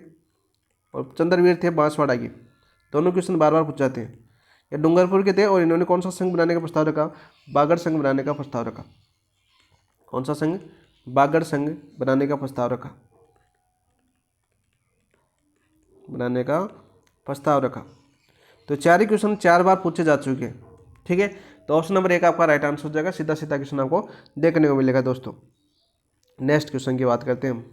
और चंद्रवीर थे बांसवाड़ा के। दोनों क्वेश्चन बार बार पूछ जाते हैं। ये डूंगरपुर के थे। और इन्होंने कौन सा संघ बनाने का प्रस्ताव रखा? बागड़ संघ बनाने का प्रस्ताव रखा। कौन सा संघ? बागड़ संघ बनाने का प्रस्ताव रखा, बनाने का प्रस्ताव रखा। तो 4 ही क्वेश्चन 4 बार पूछे जा चुके हैं। ठीक है, तो ऑप्शन नंबर 1 आपका राइट आंसर हो जाएगा। सीधा सीधा क्वेश्चन आपको देखने को मिलेगा दोस्तों। नेक्स्ट क्वेश्चन की बात करते हैं हम।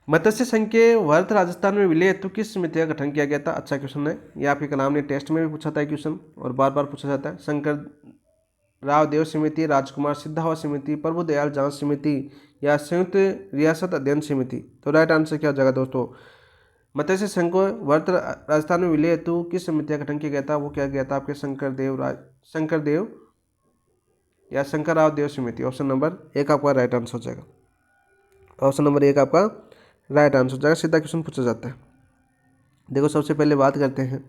मत्स्य संघ के वर्त राजस्थान में विलय हेतु किस समिति का गठन किया गया था? अच्छा क्वेश्चन है। ये आपके कलाम ने टेस्ट में भी पूछा था क्वेश्चन, और बार बार पूछा जाता है। शंकर राव देव समिति, राजकुमार सिद्धावा समिति, प्रभुदयाल जांच समिति या संयुक्त रियासत अध्ययन समिति? तो राइट आंसर क्या हो जाएगा दोस्तों? मत्स्य संघ को वर्त राजस्थान में विलय हेतु किस समिति का गठन किया गया था? वो क्या गया था आपके शंकरदेव या शंकरराव देव समिति। ऑप्शन नंबर एक आपका राइट आंसर हो जाएगा। ऑप्शन नंबर एक आपका राइट आंसर हो जाएगा। सीधा क्वेश्चन पूछा जाता है। देखो सबसे पहले बात करते हैं।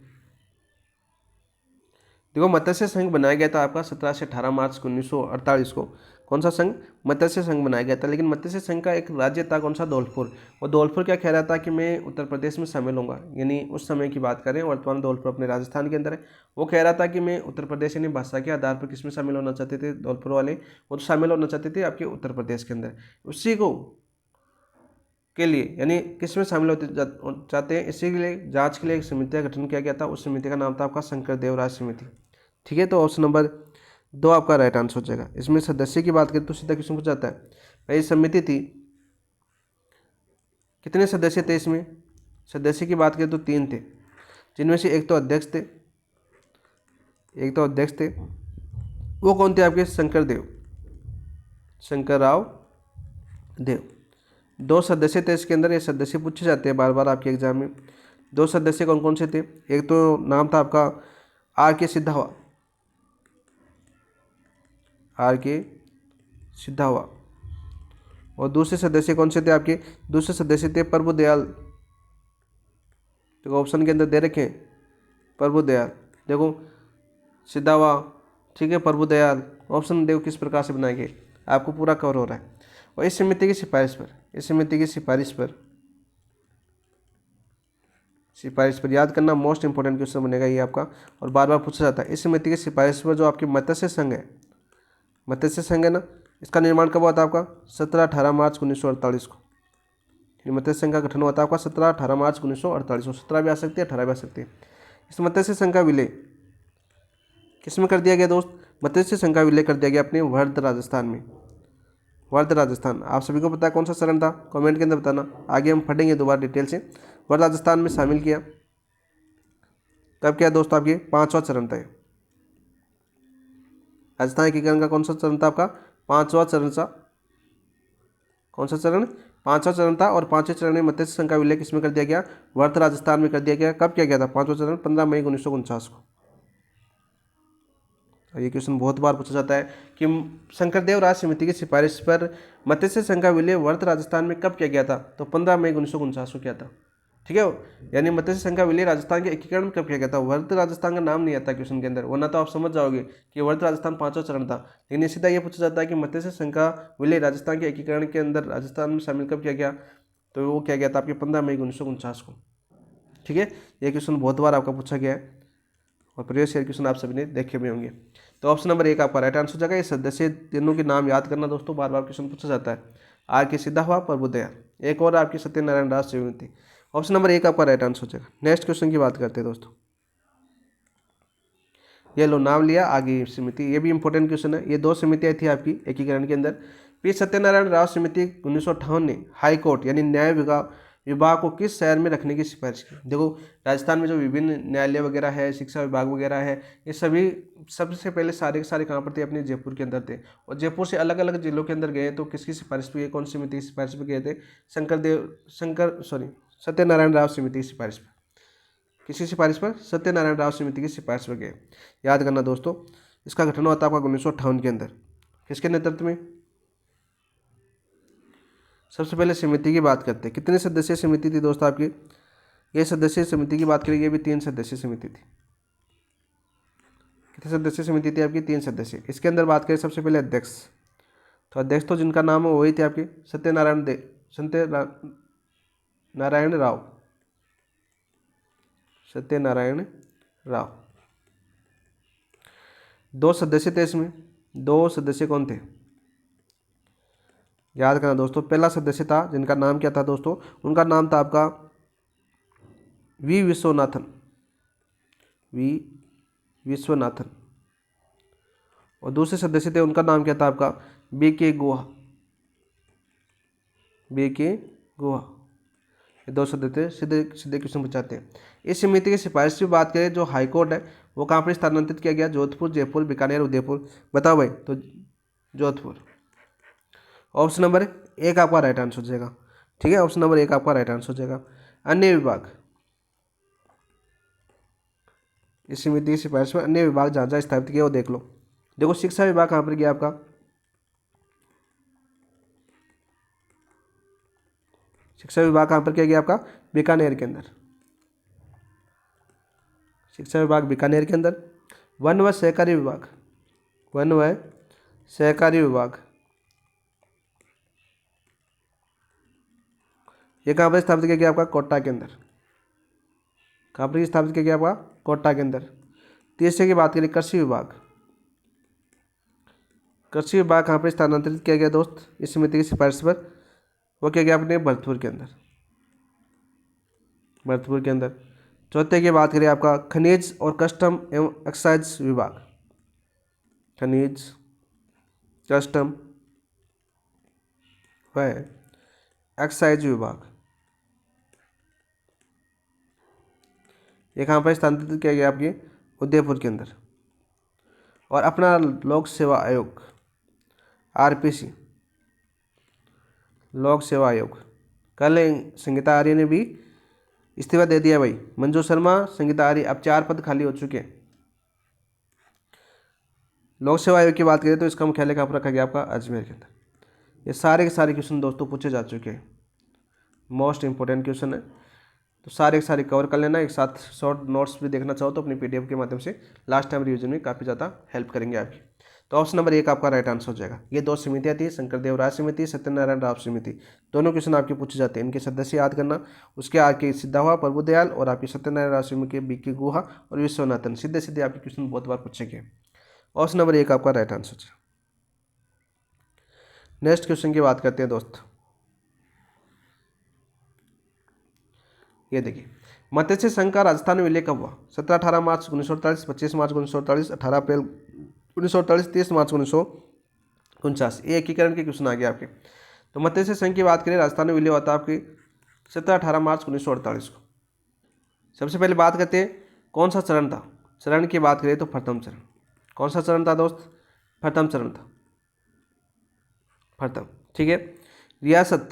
देखो मत्स्य संघ बनाया गया था आपका 17 से 18 मार्च 1948 को। कौन सा संघ? मत्स्य संघ बनाया गया था। लेकिन मत्स्य संघ का एक राज्य था कौन सा? धौलपुर। और धौलपुर क्या कह रहा था कि मैं उत्तर प्रदेश में शामिल होऊंगा, यानी उस समय की बात करें, वर्तमान धौलपुर अपने राजस्थान के अंदर है। वो कह रहा था कि मैं उत्तर प्रदेश यानी भाषा के आधार पर किस में शामिल होना चाहते थे धौलपुर वाले? वो तो शामिल होना चाहते थे आपके उत्तर प्रदेश के अंदर। उसी को के लिए यानी किस में शामिल होते चाहते हैं, इसी के लिए जांच के लिए एक समिति का गठन किया गया था। उस समिति का नाम था आपका शंकरदेव राज समिति। ठीक है, तो ऑप्शन नंबर 2 आपका राइट आंसर हो जाएगा। इसमें सदस्य की बात करें तो सीधा क्वेश्चन पूछ जाता है भाई समिति थी, कितने सदस्य थे इसमें? सदस्य की बात करें तो 3 थे, जिनमें से एक तो अध्यक्ष थे। वो कौन थे आपके? शंकरराव देव। 2 सदस्य थे इसके अंदर। ये सदस्य पूछे जाते हैं बार बार आपके एग्जाम में। 2 सदस्य कौन कौन से थे? एक तो नाम था आपका आर के सिद्धावा और दूसरे सदस्य कौन से थे आपके? दूसरे सदस्य थे प्रभुदयाल। देखो ऑप्शन के अंदर दे रखे हैं प्रभुदयाल, देखो सिद्धावा, ठीक है, प्रभुदयाल। ऑप्शन देखो किस प्रकार से बनाए गए, आपको पूरा कवर हो रहा है। और इस समिति की सिफारिश पर याद करना मोस्ट इंपॉर्टेंट क्वेश्चन बनेगा ये आपका, और बार बार पूछा जाता है। इस समिति की सिफारिश पर जो आपके मत्स्य संघ है ना, इसका निर्माण कब हुआ था आपका? 17-18 मार्च 1948 को। मत्स्य संघ का गठन हुआ था आपका 17-18 मार्च 1948 को। 17 भी आ सकती है, 18 भी आ सकती है। इस मत्स्य संघ का विलय किस में कर दिया गया दोस्त? मत्स्य संघ का विलय कर दिया गया अपने वर्ध राजस्थान में। वर्ध राजस्थान, आप सभी को पता है कौन सा चरण था? कमेंट के अंदर बताना, आगे हम पढ़ेंगे दोबारा डिटेल से। वर्ध राजस्थान में शामिल किया कब किया दोस्तों? आपके 5वां चरण था। राजस्थान एकीकरण का कौन सा चरण था आपका? 5वां चरण था। कौन सा चरण? 5वां चरण था। और 5वें चरण में मत्स्य संघ का विलय किसमें कर दिया गया? वर्ध राजस्थान में कर दिया गया। कब किया गया था 5वां चरण? 15 मई 1949 को। ये क्वेश्चन बहुत बार पूछा जाता है कि शंकरदेव राज समिति की सिफारिश पर मत्स्य संघ का विलय वर्ध राजस्थान में कब किया गया था? तो 15 मई 1949 को किया था। ठीक है, यानी मत्स्य संघ का विलय राजस्थान के एकीकरण में कब किया गया था? वर्ध राजस्थान का नाम नहीं आता क्वेश्चन के अंदर, वरना तो आप समझ जाओगे कि वर्ध राजस्थान 5वां चरण था। लेकिन सीधा ये पूछा जाता है कि मत्स्य संघ का विलय राजस्थान के एकीकरण के अंदर राजस्थान में शामिल कब किया गया? तो वो किया गया था आपके 15 मई 1949 को। ठीक है, ये क्वेश्चन बहुत बार आपका पूछा गया है और प्रीवियस ईयर क्वेश्चन आप सभी ने देखे भी होंगे। तो ऑप्शन नंबर 1 आपका राइट आंसर हो जाएगा। ये सदस्य तीनों के नाम याद करना दोस्तों, बार बार क्वेश्चन पूछा जाता है। आर के सिद्धावा, प्रभुदयाल, एक और आपकी सत्यनारायण दास समिति। ऑप्शन नंबर 1 आपका राइट आंसर हो जाएगा। नेक्स्ट क्वेश्चन की बात करते हैं दोस्तों। ये लो नाम लिया, आगे समिति, ये भी इंपॉर्टेंट क्वेश्चन है। ये 2 समितियाँ थी आपकी एकीकरण के अंदर। पी सत्यनारायण राव समिति 1958 ने हाई कोर्ट यानी न्याय विभाग को किस शहर में रखने की सिफारिश की? देखो राजस्थान में जो विभिन्न न्यायालय वगैरह है, शिक्षा विभाग वगैरह है, ये सभी सबसे पहले सारे के सारे कहाँ पर थे? अपने जयपुर के अंदर थे। और जयपुर से अलग अलग जिलों के अंदर गए तो किसकी सिफारिश पे गए? कौन सी समिति की सिफारिश पे गए थे? सत्यनारायण राव समिति की सिफारिश पर। किसकी सिफारिश पर? सत्यनारायण राव समिति की सिफारिश पर गए। याद करना दोस्तों, इसका गठन हुआ था आपका 1958 के अंदर। किसके नेतृत्व में? सबसे पहले समिति की बात करते हैं। कितने सदस्यीय समिति थी दोस्तों आपकी? ये सदस्यीय समिति की बात करें, ये भी 3 सदस्यीय समिति थी। कितने सदस्यीय समिति थी आपकी? 3 सदस्य। इसके अंदर बात करें सबसे पहले अध्यक्ष, तो अध्यक्ष तो जिनका नाम है वही थे आपके सत्यनारायण राव। 2 सदस्य थे इसमें। 2 सदस्य कौन थे? याद करना दोस्तों, पहला सदस्य था जिनका नाम क्या था दोस्तों? उनका नाम था आपका वी विश्वनाथन। और दूसरे सदस्य थे, उनका नाम क्या था आपका? बी के गुहा। ये 2 सदस्य सीधे क्वेश्चन पूछाते हैं। इस समिति की सिफारिश की बात करें, जो हाईकोर्ट है वो कहाँ पर स्थानांतरित किया गया? जोधपुर, जयपुर, बीकानेर, उदयपुर। बताओ भाई, तो जोधपुर। ऑप्शन नंबर 1 आपका राइट आंसर हो जाएगा। ठीक है, ऑप्शन नंबर 1 आपका राइट आंसर हो जाएगा। अन्य विभाग, इस समिति की सिफारिश पर अन्य विभाग जहाँ जहाँ स्थापित किए वो देख लो। देखो शिक्षा विभाग कहाँ पर गया आपका, शिक्षा विभाग कहाँ पर किया गया आपका, बीकानेर के अंदर, शिक्षा विभाग बीकानेर के अंदर। वन व सहकारी विभाग, वन व सहकारी विभाग ये कहाँ पर स्थापित किया गया आपका, कोटा के अंदर। कहाँ पर स्थापित किया गया आपका, कोटा के अंदर। तीसरे की बात करें कृषि विभाग, कृषि विभाग कहाँ पर स्थानांतरित किया गया दोस्त इस समिति की सिफारिश पर, वो किया गया अपने भरतपुर के अंदर, भरतपुर के अंदर। चौथे की बात करें आपका खनिज और कस्टम एवं एक्साइज विभाग, खनिज कस्टम व एक्साइज विभाग ये कहाँ पर स्थानांतरित किया गया आपके उदयपुर के अंदर। और अपना लोक सेवा आयोग आरपीसी, लोक सेवा आयोग, कल संगीता आर्य ने भी इस्तीफा दे दिया भाई, मंजू शर्मा, संगीता आर्य, अब 4 पद खाली हो चुके हैं। लोक सेवा आयोग की बात करें तो इसका मुख्यालय कहाँ पर रखा गया आपका, अजमेर के अंदर। ये सारे के सारे क्वेश्चन दोस्तों पूछे जा चुके हैं, मोस्ट इंपॉर्टेंट क्वेश्चन है, तो सारे के सारे कवर कर लेना। एक साथ शॉर्ट नोट्स भी देखना चाहो तो अपनी पीडीएफ के माध्यम से लास्ट टाइम रिवीजन में काफ़ी ज़्यादा हेल्प करेंगे आपकी। तो ऑप्शन नंबर 1 आपका राइट आंसर हो जाएगा। ये 2 समितियाँ थी, शंकरदेव राय समिति, सत्यनारायण राव समिति, दोनों क्वेश्चन आपके पूछे जाते हैं। इनके सदस्य याद करना, उसके आगे सीधा हुआ प्रभुदयाल और आपकी सत्यनारायण राव समिति के बीके गुहा और विश्वनाथन, सीधे सीधे आपके क्वेश्चन बहुत बार पूछेंगे। ऑप्शन नंबर 1 आपका राइट आंसर है। नेक्स्ट क्वेश्चन की बात करते हैं दोस्त। ये देखिए, मत्स्य संघ का राजस्थान में विलय कब हुआ? 17-18 मार्च 1948, 25 मार्च 1948, 18 अप्रैल 1948, 30 मार्च 1949। ये एकीकरण के क्वेश्चन आ गए आपके। तो मत्स्य संघ की बात करें, राजस्थान में विलय हुआ था आपके 17-18 मार्च 1948 को। सबसे पहले बात करते हैं कौन सा चरण था। चरण की बात करें तो प्रथम चरण। कौन सा चरण था दोस्त? प्रथम चरण था, प्रथम। ठीक है। रियासत,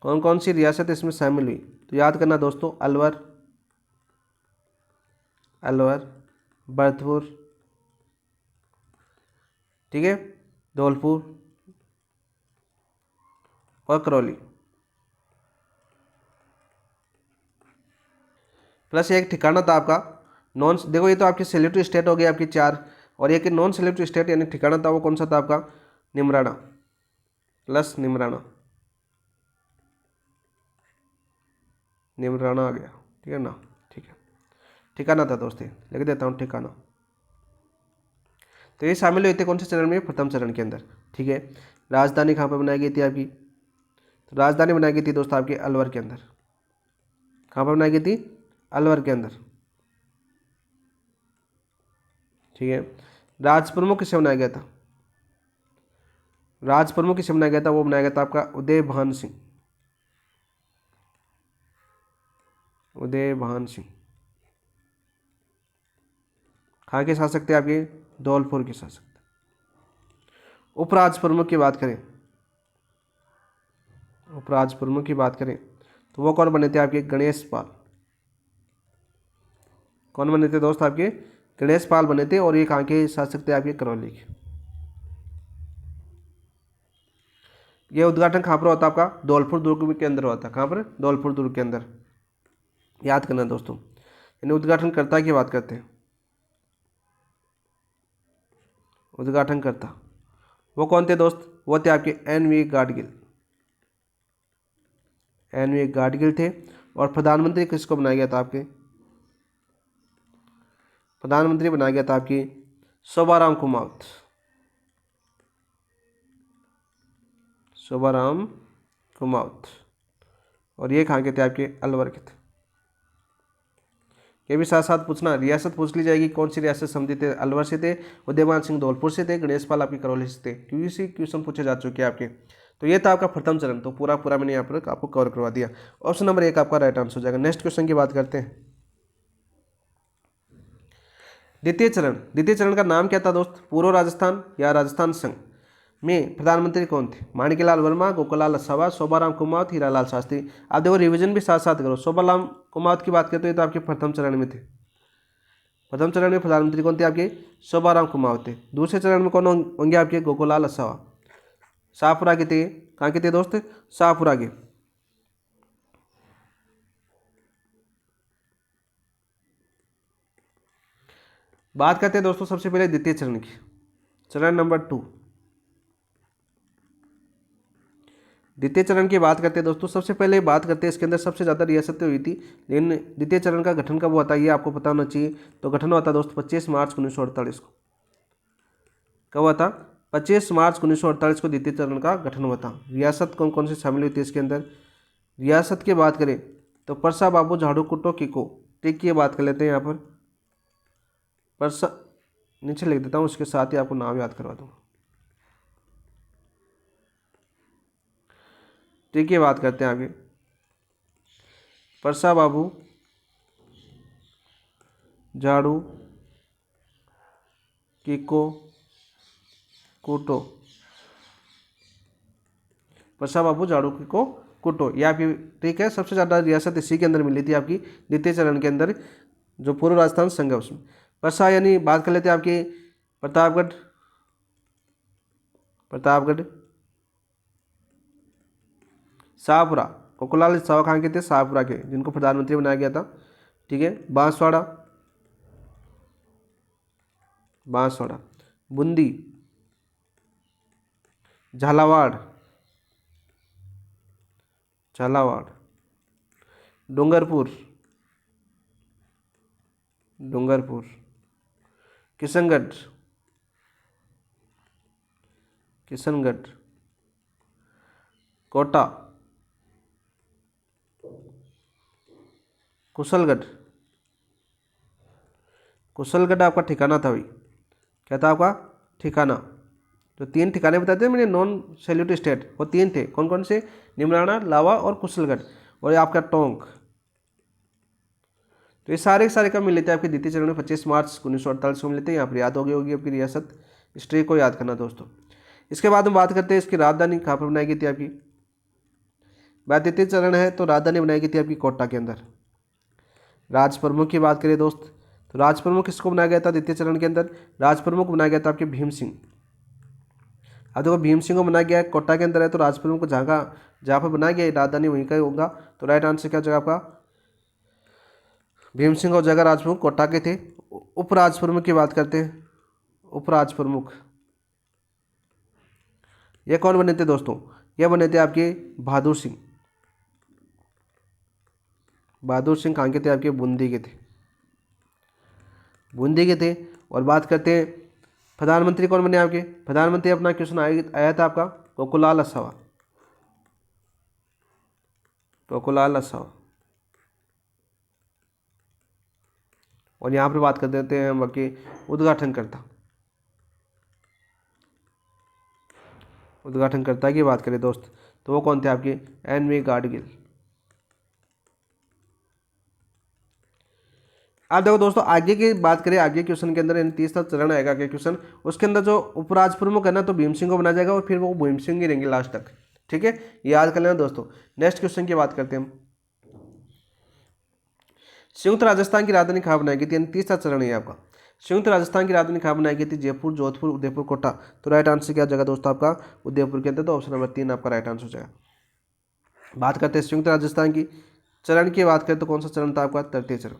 कौन कौन सी रियासत इसमें शामिल हुई? तो याद करना दोस्तों, अलवर, अलवर, भरतपुर, ठीक है, धौलपुर और करौली, प्लस एक ठिकाना था आपका नॉन। देखो ये तो आपकी सेलेक्टिव स्टेट हो गई आपकी 4, और एक नॉन सेलेक्टिव स्टेट यानी ठिकाना था, वो कौन सा था आपका? निमराना, प्लस निमराना, निमराना आ गया, ठीक है ना। ठीक है, ठिकाना था दोस्त, लिख देता हूँ ठिकाना। तो ये शामिल हुए थे कौन से चरण में? प्रथम चरण के अंदर। ठीक है। राजधानी कहाँ पर बनाई गई थी आपकी? तो राजधानी बनाई गई थी दोस्त आपके अलवर के अंदर। कहाँ पर बनाई गई थी? अलवर के अंदर। ठीक है। राज प्रमुख किसे बनाया गया था? राज प्रमुख किसे बनाया गया था? वो बनाया गया था आपका उदय भान सिंह, उदय भान सिंह। कहाँ के शासक थे आपके? धौलपुर के शासक थे। उपराज प्रमुख की बात करें, उपराज प्रमुख की बात करें तो वो कौन बने थे आपके? गणेश पाल। कौन बने थे दोस्त? आपके गणेश पाल बने थे, और ये कहाँ के शासक थे? आपके करौली के। ये उद्घाटन कहाँ पर होता आपका? धौलपुर दुर्ग के अंदर होता। कहाँ पर? धौलपुर दुर्ग के अंदर। याद करना दोस्तों। यानी उद्घाटनकर्ता की बात करते हैं, उद्घाटनकर्ता वो कौन थे दोस्त? वो थे आपके एन.वी. गाडगिल, एन.वी. गाडगिल थे। और प्रधानमंत्री किसको बनाया गया था आपके? प्रधानमंत्री बनाया गया था आपकी शोभाराम कुमावत, शोभाराम कुमावत। और ये कहाँ के थे? आपके अलवर के थे। ये भी साथ साथ पूछना, रियासत पूछ ली जाएगी, कौन सी रियासत समिति थे? अलवर से थे, उदयमान सिंह धौलपुर से थे, गणेश पाल आपकी करौली से थे। क्योंकि क्वेश्चन पूछे जा चुके हैं आपके। तो ये था आपका प्रथम चरण। तो पूरा पूरा मैंने यहाँ पर आपको कवर करवा दिया। ऑप्शन नंबर 1 आपका राइट आंसर हो जाएगा। नेक्स्ट क्वेश्चन की बात करते हैं। द्वितीय चरण, द्वितीय चरण का नाम क्या था दोस्त? पूर्व राजस्थान या राजस्थान संघ में प्रधानमंत्री कौन थे? माणिकलाल वर्मा, गोकुललाल लसावा, शोभाराम कुमावत, हीरालाल शास्त्री। आप देखो रिवीजन भी साथ साथ करो। शोभाराम कुमावत की बात करते हैं तो आपके प्रथम चरण में थे, प्रथम चरण में प्रधानमंत्री कौन थे आपके? शोभाराम कुमावते। दूसरे चरण में कौन होंगे आपके? गोकुलाल असावा। शाहपुरा के थे, कहाँ के थे दोस्त? शाहपुरा के। बात करते हैं दोस्तों सबसे पहले द्वितीय चरण की, चरण नंबर 2। द्वितीय चरण की बात करते हैं दोस्तों, सबसे पहले बात करते हैं इसके अंदर सबसे ज़्यादा रियासतें हुई थी, लेकिन द्वितीय चरण का गठन कब हुआ था ये आपको पता होना चाहिए। तो गठन हुआ था दोस्तों 25 मार्च 1948 को। कब हुआ था? 25 मार्च 1948 को द्वितीय चरण का गठन हुआ था। रियासत कौन कौन सी शामिल हुई थी इसके अंदर? रियासत की बात करें तो परसा, बाबू, झाड़ू, कुटो, किको, टिक की बात कर लेते हैं यहाँ पर। परसा नीचे लिख देता हूँ, उसके साथ ही आपको नाम याद करवा दूँगा। ठीक है, बात करते हैं आगे। परसा, बाबू, झाड़ू, किको, कुटो। परसा, बाबू, झाड़ू, किको, कुटो, ये आपकी ठीक है। सबसे ज़्यादा रियासत इसी के अंदर मिली थी आपकी द्वितीय चरण के अंदर, जो पूर्व राजस्थान संघ है उसमें। परसा यानी बात कर लेते हैं आपकी प्रतापगढ़, प्रतापगढ़, शाहपुरा, कोकुलाल सावा खान के थे शाहपुरा के, जिनको प्रधानमंत्री बनाया गया था। ठीक है, बांसवाड़ा, बांसवाड़ा, बूंदी, झालावाड़, झालावाड़, डूंगरपुर, डूंगरपुर, किशनगढ़, किशनगढ़, कोटा, कुशलगढ़, कुशलगढ़ आपका ठिकाना था भाई। क्या था आपका ठिकाना? जो 3 ठिकाने बताते हैं मैंने नॉन सैल्यूट स्टेट, वो 3 थे। कौन कौन से? निमराना, लावा और कुशलगढ़, और ये आपका टोंक। तो ये सारे के सारे कब मिले थे आपके द्वितीय चरण में? 25 मार्च 1948 को मिले थे। यहाँ पर याद हो गई होगी आपकी रियासत, हिस्ट्री को याद करना दोस्तों। इसके बाद हम बात करते हैं इसकी राजधानी कहाँ पर बनाई गई थी आपकी। बात द्वितीय चरण है तो राजधानी बनाई गई थी आपकी कोटा के अंदर। राज प्रमुख की बात करें दोस्त, तो राज प्रमुख किसको बनाया गया था द्वितीय चरण के अंदर? राज प्रमुख बनाया गया था आपके भीम सिंह। अब देखो भीम सिंह को बनाया गया कोटा के अंदर है, तो राज प्रमुख को जहाँ पर बनाया गया राजधानी वहीं का ही होगा। तो राइट आंसर क्या जगह आपका? भीम सिंह और जगह राज प्रमुख कोटा के थे। उपराज प्रमुख की बात करते हैं, उपराज प्रमुख ये कौन बने थे दोस्तों? ये बने थे आपके बहादुर सिंह। बहादुर सिंह कहाँ के थे आपके? बूंदी के थे, बूंदी के थे। और बात करते हैं प्रधानमंत्री कौन बने आपके? प्रधानमंत्री अपना क्वेश्चन आया था आपका कोकुलाल असावा, कोकुलाल असावा। और यहाँ पर बात कर देते हैं हम आपके उद्घाटनकर्ता, उद्घाटनकर्ता की बात करें दोस्त तो वो कौन थे आपके? एन.वी. गाडगिल। अब देखो दोस्तों आगे की बात करें, आगे क्वेश्चन के अंदर तीसरा चरण आएगा के क्वेश्चन, उसके अंदर जो उपराज प्रमुख है ना तो भीम सिंह को बनाया जाएगा और फिर वो भीम सिंह ही रहेंगे लास्ट तक। ठीक है, याद कर लेना दोस्तों। नेक्स्ट क्वेश्चन की बात करते हैं हम। संयुक्त राजस्थान की राजधानी कहाँ बनाई गई थी? तीसरा चरण है आपका। संयुक्त राजस्थान की राजधानी कहाँ बनाई गई थी? जयपुर, जोधपुर, उदयपुर, कोटा। तो राइट आंसर क्या जगह दोस्तों आपका? उदयपुर के अंदर। तो ऑप्शन नंबर 3 आपका राइट आंसर हो जाएगा। बात करते हैं संयुक्त राजस्थान की चरण की बात करें तो कौन सा चरण था आपका? तृतीय चरण,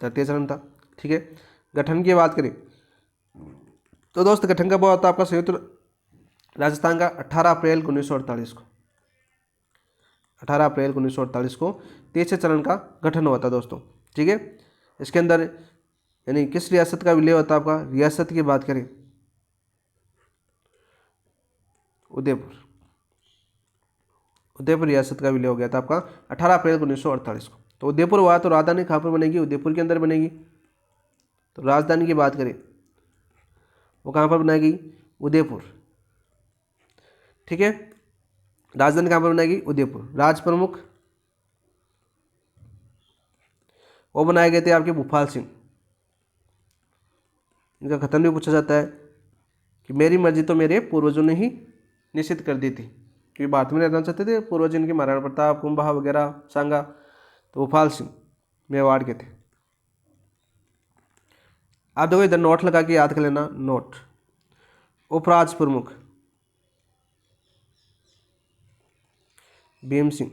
तृतीय चरण था। ठीक है, गठन की बात करें तो दोस्त गठन कब हुआ था आपका संयुक्त राजस्थान का? 18 अप्रैल 1948 को। 18 अप्रैल 1948 को तीसरे चरण का गठन हुआ था दोस्तों। ठीक है, इसके अंदर यानी किस रियासत का विलय होता है आपका? रियासत की बात करें उदयपुर, उदयपुर रियासत का विलय हो गया था आपका 18 अप्रैल 1948 को। तो उदयपुर हुआ तो राजधानी कहाँ पर बनेगी? उदयपुर के अंदर बनेगी। तो राजधानी की बात करें वो कहाँ पर बनाएगी? उदयपुर। ठीक है, राजधानी कहाँ पर बनाएगी? उदयपुर। राज प्रमुख वो बनाए गए थे आपके भूपाल सिंह। इनका कथन भी पूछा जाता है कि मेरी मर्जी तो मेरे पूर्वजों ने ही निश्चित कर दी थी, क्योंकि भारत में रहना चाहते थे पूर्वज इनके, महाराणा प्रताप, कुंभा वगैरह, सांगा। तो भूपाल सिंह मेवाड़ के थे। आप देखो इधर नोट लगा के याद कर लेना, नोट। उपराज प्रमुख भीम सिंह,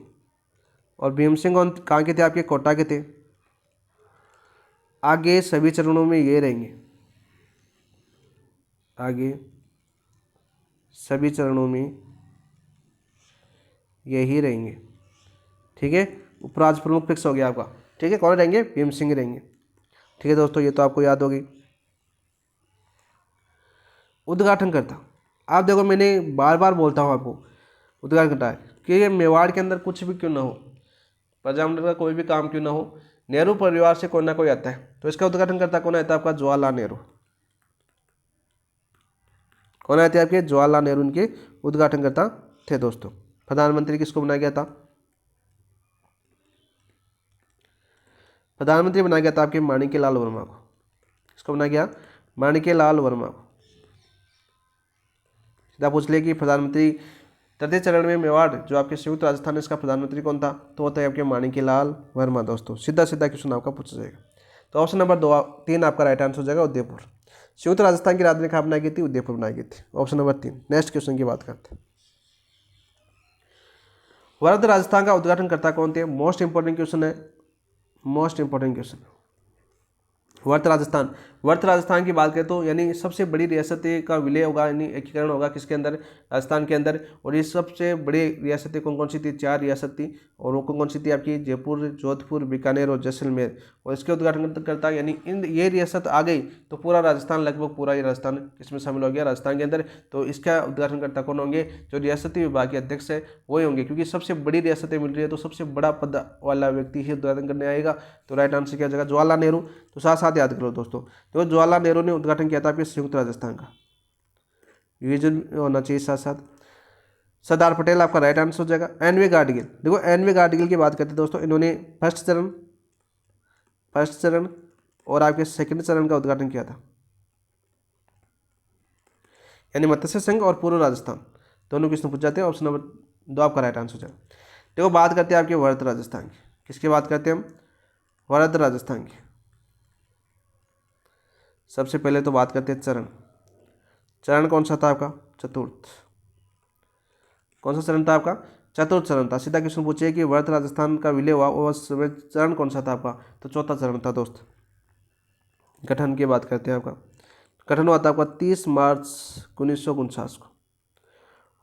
और भीम सिंह कहाँ के थे आपके, कोटा के थे। आगे सभी चरणों में ये रहेंगे, आगे सभी चरणों में यही रहेंगे, ठीक है। उपराज प्रमुख फिक्स हो गया आपका, ठीक है। कौन रहेंगे, भीम सिंह रहेंगे, ठीक है दोस्तों, ये तो आपको याद होगी। उद्घाटनकर्ता, आप देखो मैंने बार बार बोलता हूँ आपको, उद्घाटनकर्ता कि ये मेवाड़ के अंदर कुछ भी क्यों ना हो, प्रजामंडल का कोई भी काम क्यों ना हो, नेहरू परिवार से कोई ना कोई आता है, तो इसका उद्घाटनकर्ता कौन आता है आपका, जवाहरलाल नेहरू। कौन आते हैं आपके, जवाहरलाल नेहरू इनके उद्घाटनकर्ता थे दोस्तों। प्रधानमंत्री किसको बनाया गया था, प्रधानमंत्री बनाया गया था आपके माणिक्यलाल वर्मा को। किसको बनाया गया, माणिक्यलाल वर्मा को। सीधा पूछ लिया कि प्रधानमंत्री तृतीय चरण में मेवाड़ जो आपके संयुक्त राजस्थान है, इसका प्रधानमंत्री कौन था, तो होता है आपके माणिक्यलाल वर्मा दोस्तों। सीधा सीधा क्वेश्चन आपका पूछा जाएगा। तो ऑप्शन नंबर 3 आपका राइट आंसर हो जाएगा, उदयपुर। संयुक्त राजस्थान की राजधानी कहाँ बनाई गई थी, उदयपुर बनाई गई थी, ऑप्शन नंबर 3। नेक्स्ट क्वेश्चन की बात करते हैं, वर्ध राजस्थान का उद्घाटनकर्ता कौन थे, मोस्ट इंपॉर्टेंट क्वेश्चन है, मोस्ट इंपॉर्टेंट क्वेश्चन। वर्त राजस्थान की बात करें तो यानी सबसे बड़ी रियासतें का विलय होगा, यानी एकीकरण होगा किसके अंदर, राजस्थान के अंदर। और ये सबसे बड़ी रियासतें कौन कौन सी थी, 4 रियासत थी, और वो कौन कौन सी थी आपकी, जयपुर, जोधपुर, बीकानेर और जैसलमेर। और इसके उद्घाटन करता यानी इन ये रियासत आ गई तो पूरा राजस्थान, लगभग पूरा ही राजस्थान किसमें शामिल हो गया, राजस्थान के अंदर। तो इसका उद्घाटनकर्ता कौन होंगे, जो रियासती विभाग के अध्यक्ष है वही होंगे, क्योंकि सबसे बड़ी रियासतें मिल रही है तो सबसे बड़ा पद वाला व्यक्ति ही उद्घाटन करने आएगा। तो राइट आंसर क्या जगह, जवाहरलाल नेहरू। तो साथ साथ याद करो दोस्तों, तो जवाहरलाल नेहरू ने उद्घाटन किया था आपके संयुक्त राजस्थान का, रिवीजन होना चाहिए साथ साथ। सरदार पटेल आपका राइट आंसर हो जाएगा। एनवे गाडगिल, देखो एनवे गाडगिल की बात करते हैं दोस्तों, इन्होंने फर्स्ट चरण और आपके सेकंड चरण का उद्घाटन किया था, यानी मत्स्य संघ और पूर्व राजस्थान दोनों किसने पूछ जाते हैं, ऑप्शन नंबर 2 आपका राइट आंसर हो जाएगा। देखो बात करते हैं आपके वर्ध राजस्थान की, किसकी बात करते हैं हम, वर्ध राजस्थान की। सबसे पहले तो बात करते हैं चरण कौन सा था आपका, चतुर्थ। कौन सा चरण था आपका, चतुर्थ चरण था। सीधा क्वेश्चन पूछे कि वर्ध राजस्थान का विलय हुआ और समय चरण कौन सा था आपका, तो चौथा चरण था दोस्त। गठन की बात करते हैं आपका, गठन हुआ था आपका 30 मार्च 1949 को।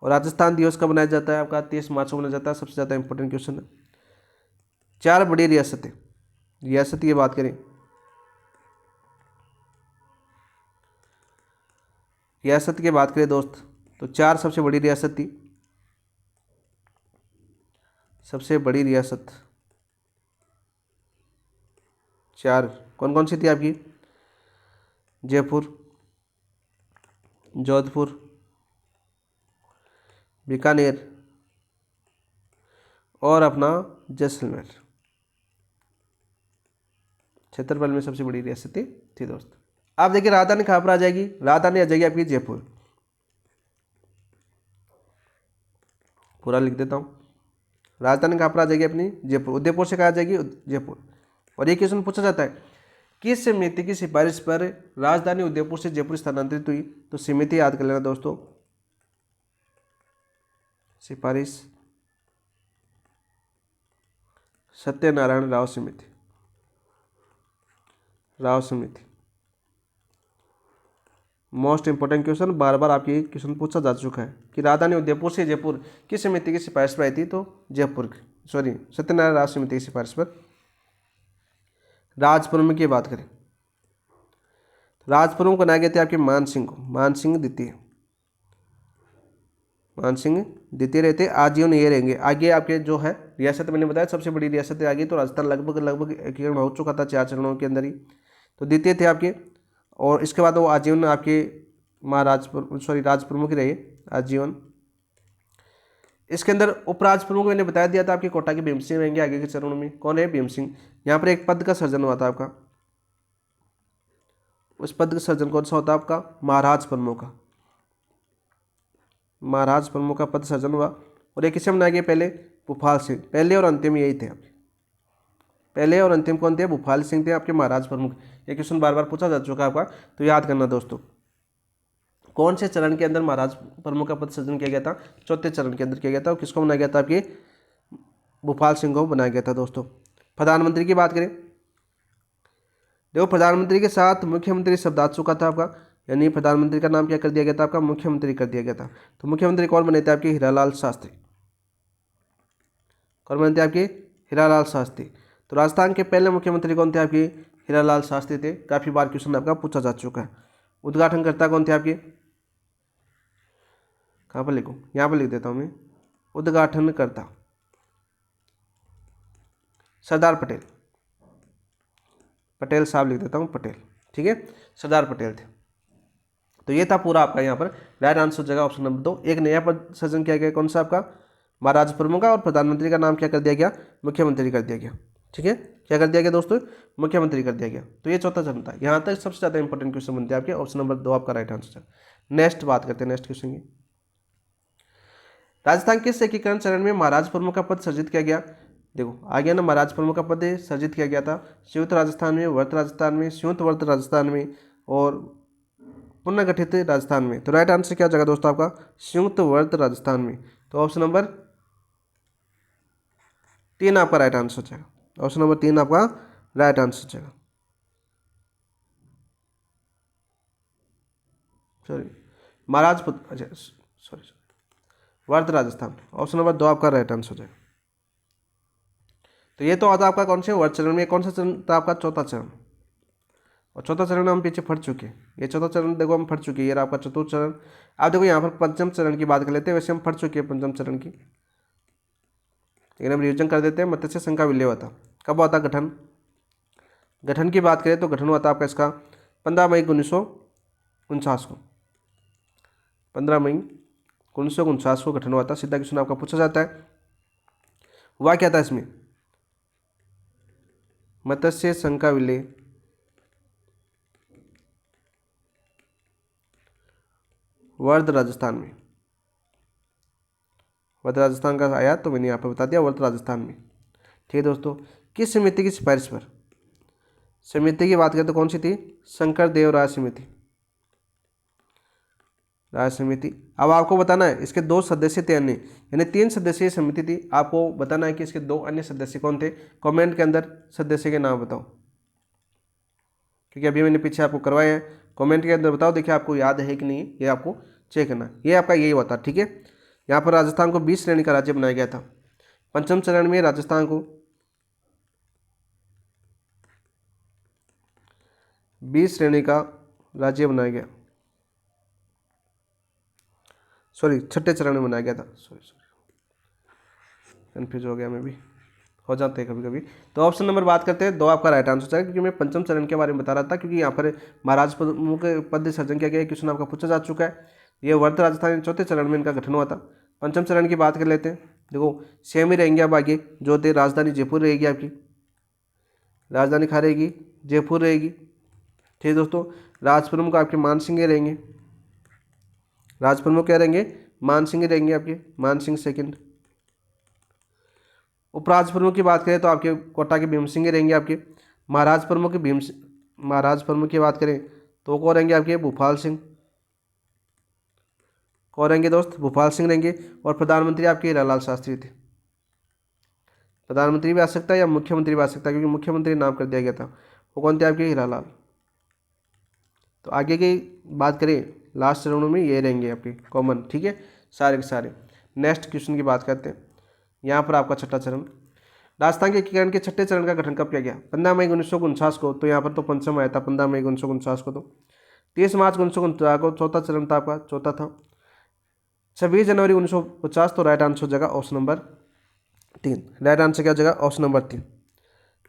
और राजस्थान दिवस कब मनाया जाता है आपका, 30 मार्च को मनाया जाता है। सबसे ज़्यादा इंपॉर्टेंट क्वेश्चन है। 4 बड़ी रियासतें, रियासत की बात करें, रियासत की बात करें दोस्त, तो 4 सबसे बड़ी रियासत थी। सबसे बड़ी रियासत 4 कौन कौन सी थी आपकी, जयपुर, जोधपुर, बीकानेर और अपना जैसलमेर। क्षेत्रफल में सबसे बड़ी रियासतें थी दोस्त। आप देखिए राजधानी कहाँ पर आ जाएगी, राजधानी आ जाएगी आपकी जयपुर। पूरा लिख देता हूँ, राजधानी कहाँ पर आ जाएगी अपनी, जयपुर। उदयपुर से कहाँ आ जाएगी, जयपुर। और ये क्वेश्चन पूछा जाता है, किस समिति की सिफारिश पर राजधानी उदयपुर से जयपुर स्थानांतरित हुई, तो समिति याद कर लेना दोस्तों, सिफारिश सत्यनारायण राव समिति, राव समिति। मोस्ट इंपोर्टेंट क्वेश्चन, बार बार आपके क्वेश्चन पूछा जा चुका है कि राजधानी उदयपुर से जयपुर किस समिति की सिफारिश पर आई थी, तो जयपुर की, सॉरी सत्यनारायण राव समिति की सिफारिश पर। राजप्रमुख की बात करें, राजप्रमुख बनाए गए थे आपके मान सिंह को, मान सिंह द्वितीय रहते, आजीवन ये रहेंगे। आगे आपके जो है रियासत मैंने बताया सबसे बड़ी रियासत आ गई, तो राजस्थान लगभग एकीकरण हो चुका था 4 चरणों के अंदर ही, तो द्वितीय थे आपके। और इसके बाद वो आजीवन आपके राज प्रमुख रहे आजीवन। इसके अंदर उपराज प्रमुख मैंने बता दिया था आपके कोटा के भीम सिंह रहेंगे आगे के चरणों में। कौन है, भीम सिंह। यहाँ पर एक पद का सर्जन हुआ था आपका, उस पद का सर्जन कौन सा होता है आपका, महाराज प्रमुख का, महाराज प्रमुख का पद सर्जन हुआ। और एक किसे बनाया गया पहले, भूपाल सिंह, पहले और अंतिम यही थे आपके। पहले और अंतिम कौन थे? भूपाल सिंह थे आपके महाराज प्रमुख। ये क्वेश्चन बार बार पूछा जा चुका है आपका, तो याद करना दोस्तों। कौन से चरण के अंदर महाराज प्रमुख का पद सृजन किया गया था? चौथे चरण के अंदर किया गया था। और किसको बनाया गया था? आपके भूपाल सिंह को बनाया गया था दोस्तों। प्रधानमंत्री की बात करें, देखो प्रधानमंत्री के साथ मुख्यमंत्री शब्द आ चुका था आपका, यानी प्रधानमंत्री का नाम क्या कर दिया गया था? आपका मुख्यमंत्री कर दिया गया था। तो मुख्यमंत्री कौन बने थे? आपके हीरालाल शास्त्री। कौन बने थे? आपके हीरालाल शास्त्री। तो राजस्थान के पहले मुख्यमंत्री कौन थे? आपके हीरालाल शास्त्री थे। काफी बार क्वेश्चन आपका पूछा जा चुका है। उद्घाटनकर्ता कौन थे आपके? कहाँ पर लिखूँ? यहाँ पर लिख देता हूँ मैं, उद्घाटनकर्ता सरदार पटेल। पटेल साहब लिख देता हूँ, पटेल, ठीक है, सरदार पटेल थे। तो ये था पूरा आपका यहाँ पर राइट आंसर जगह ऑप्शन नंबर 2। एक नया पद सृजन किया गया, कौन सा? आपका महाराज प्रमुख का। और प्रधानमंत्री का नाम क्या कर दिया गया? मुख्यमंत्री कर दिया गया। ठीक है, क्या कर दिया गया दोस्तों? मुख्यमंत्री कर दिया गया। तो ये चौथा चरण था। यहाँ तक सबसे ज़्यादा इंपॉर्टेंट क्वेश्चन बनते हैं आपके, ऑप्शन नंबर 2 आपका राइट आंसर। नेक्स्ट बात करते हैं नेक्स्ट क्वेश्चन की। राजस्थान के एकीकरण चरण में महाराज प्रमुख का पद सृजित किया गया। देखो आ गया ना, महाराज प्रमुख का पद सृजित किया गया था संयुक्त राजस्थान में, वर्त राजस्थान में, संयुक्त वर्त राजस्थान में और पुनर्गठित राजस्थान में। तो राइट आंसर क्या जगह दोस्तों? आपका संयुक्त वर्त राजस्थान में। तो ऑप्शन नंबर 3 आपका राइट आंसर जाएगा। ऑप्शन नंबर 3 आपका राइट आंसर जाएगा। सॉरी, महाराज अच्छा सॉरी वर्त राजस्थान। ऑप्शन नंबर 2 आपका राइट आंसर जाएगा। तो ये तो आता आपका कौन से वर्त चरण में। कौन सा चरण था आपका? चौथा चरण। और चौथा चरण हम पीछे फट चुके हैं। ये चौथा चरण देखो हम फट चुके हैं। ये आपका चतुर्थ चरण। आप देखो यहाँ पर पंचम चरण की बात कर लेते हैं। वैसे हम फट चुके हैं पंचम चरण की, लेकिन हम रिविजन कर देते हैं। मत्स्य संघ का विलय हुआ था। कब हुआ था गठन? गठन की बात करें तो गठन हुआ था आपका इसका 15 मई 1949 को। 15 मई 1949 को गठन हुआ था। सीधा क्वेश्चन आपका पूछा जाता है, हुआ क्या था इसमें? मत्स्य संघ का विलय वर्ध राजस्थान में। वर्ध राजस्थान का आया, तो मैंने यहाँ पर बता दिया वर्ध राजस्थान में। ठीक है दोस्तों, किस समिति की सिफारिश पर? समिति की बात करें तो कौन सी थी? शंकर देव राय समिति। राय समिति। अब आपको बताना है इसके 2 सदस्य थे अन्य, यानी 3 सदस्यीय समिति थी। आपको बताना है कि इसके 2 अन्य सदस्य कौन थे। कमेंट के अंदर सदस्य के नाम बताओ, क्योंकि अभी मैंने पीछे आपको करवाया है। कमेंट के अंदर बताओ, देखिए आपको याद है कि नहीं, ये आपको चेक करना। ये आपका यही होता, ठीक है। यहाँ पर राजस्थान को 20 श्रेणी का राज्य बनाया गया था। पंचम चरण में राजस्थान को 20 श्रेणी का राज्य बनाया गया। सॉरी, छठे चरण में बनाया गया था। सॉरी कन्फ्यूज हो गया, मैं भी हो जाते हैं कभी कभी। तो ऑप्शन नंबर बात करते हैं 2 आपका राइट आंसर है, क्योंकि मैं पंचम चरण के बारे में बता रहा था, क्योंकि यहाँ पर महाराज प्रमुख पद सृजन किया गया। क्वेश्चन आपका पूछा जा चुका है। ये वर्त राजस्थान चौथे चरण में इनका गठन हुआ था। पंचम चरण की बात कर लेते हैं। देखो सेम ही रहेंगे अब आगे, जो थे राजधानी जयपुर रहेगी आपकी, राजधानी कहाँ रहेगी? जयपुर रहेगी। ठीक है दोस्तों, राज प्रमुख आपके मान सिंह रहेंगे। राज प्रमुख क्या रहेंगे? मान सिंह रहेंगे आपके, मान सिंह सेकंड। उपराज प्रमुख की बात करें तो आपके कोटा के भीम सिंह रहेंगे आपके। महाराज प्रमुख महाराज प्रमुख की बात करें तो कौन रहेंगे आपके? भूपाल सिंह। कौन रहेंगे दोस्त? भूपाल सिंह रहेंगे। और प्रधानमंत्री आपके हीरालाल शास्त्री थे। प्रधानमंत्री भी आ सकता है या मुख्यमंत्री भी आ सकता है, क्योंकि मुख्यमंत्री नाम कर दिया गया था। वो कौन थे आपके? हीरालाल। तो आगे की बात करें लास्ट चरणों में ये रहेंगे आपके कॉमन, ठीक है, सारे के सारे। नेक्स्ट क्वेश्चन की बात करते हैं। यहाँ पर आपका छठा चरण, राजस्थान के एकीकरण के छठे चरण का गठन कब किया गया? 15 मई 1949 को। तो यहाँ पर तो पंचम आया था 15 मई 1949 को। तो 30 मार्च 1949 को चौथा चरण था आपका, चौथा था। 26 जनवरी 1950। तो राइट आंसर हो जाएगा ऑप्शन नंबर 3। राइट आंसर क्या हो जाएगा? Option number 3।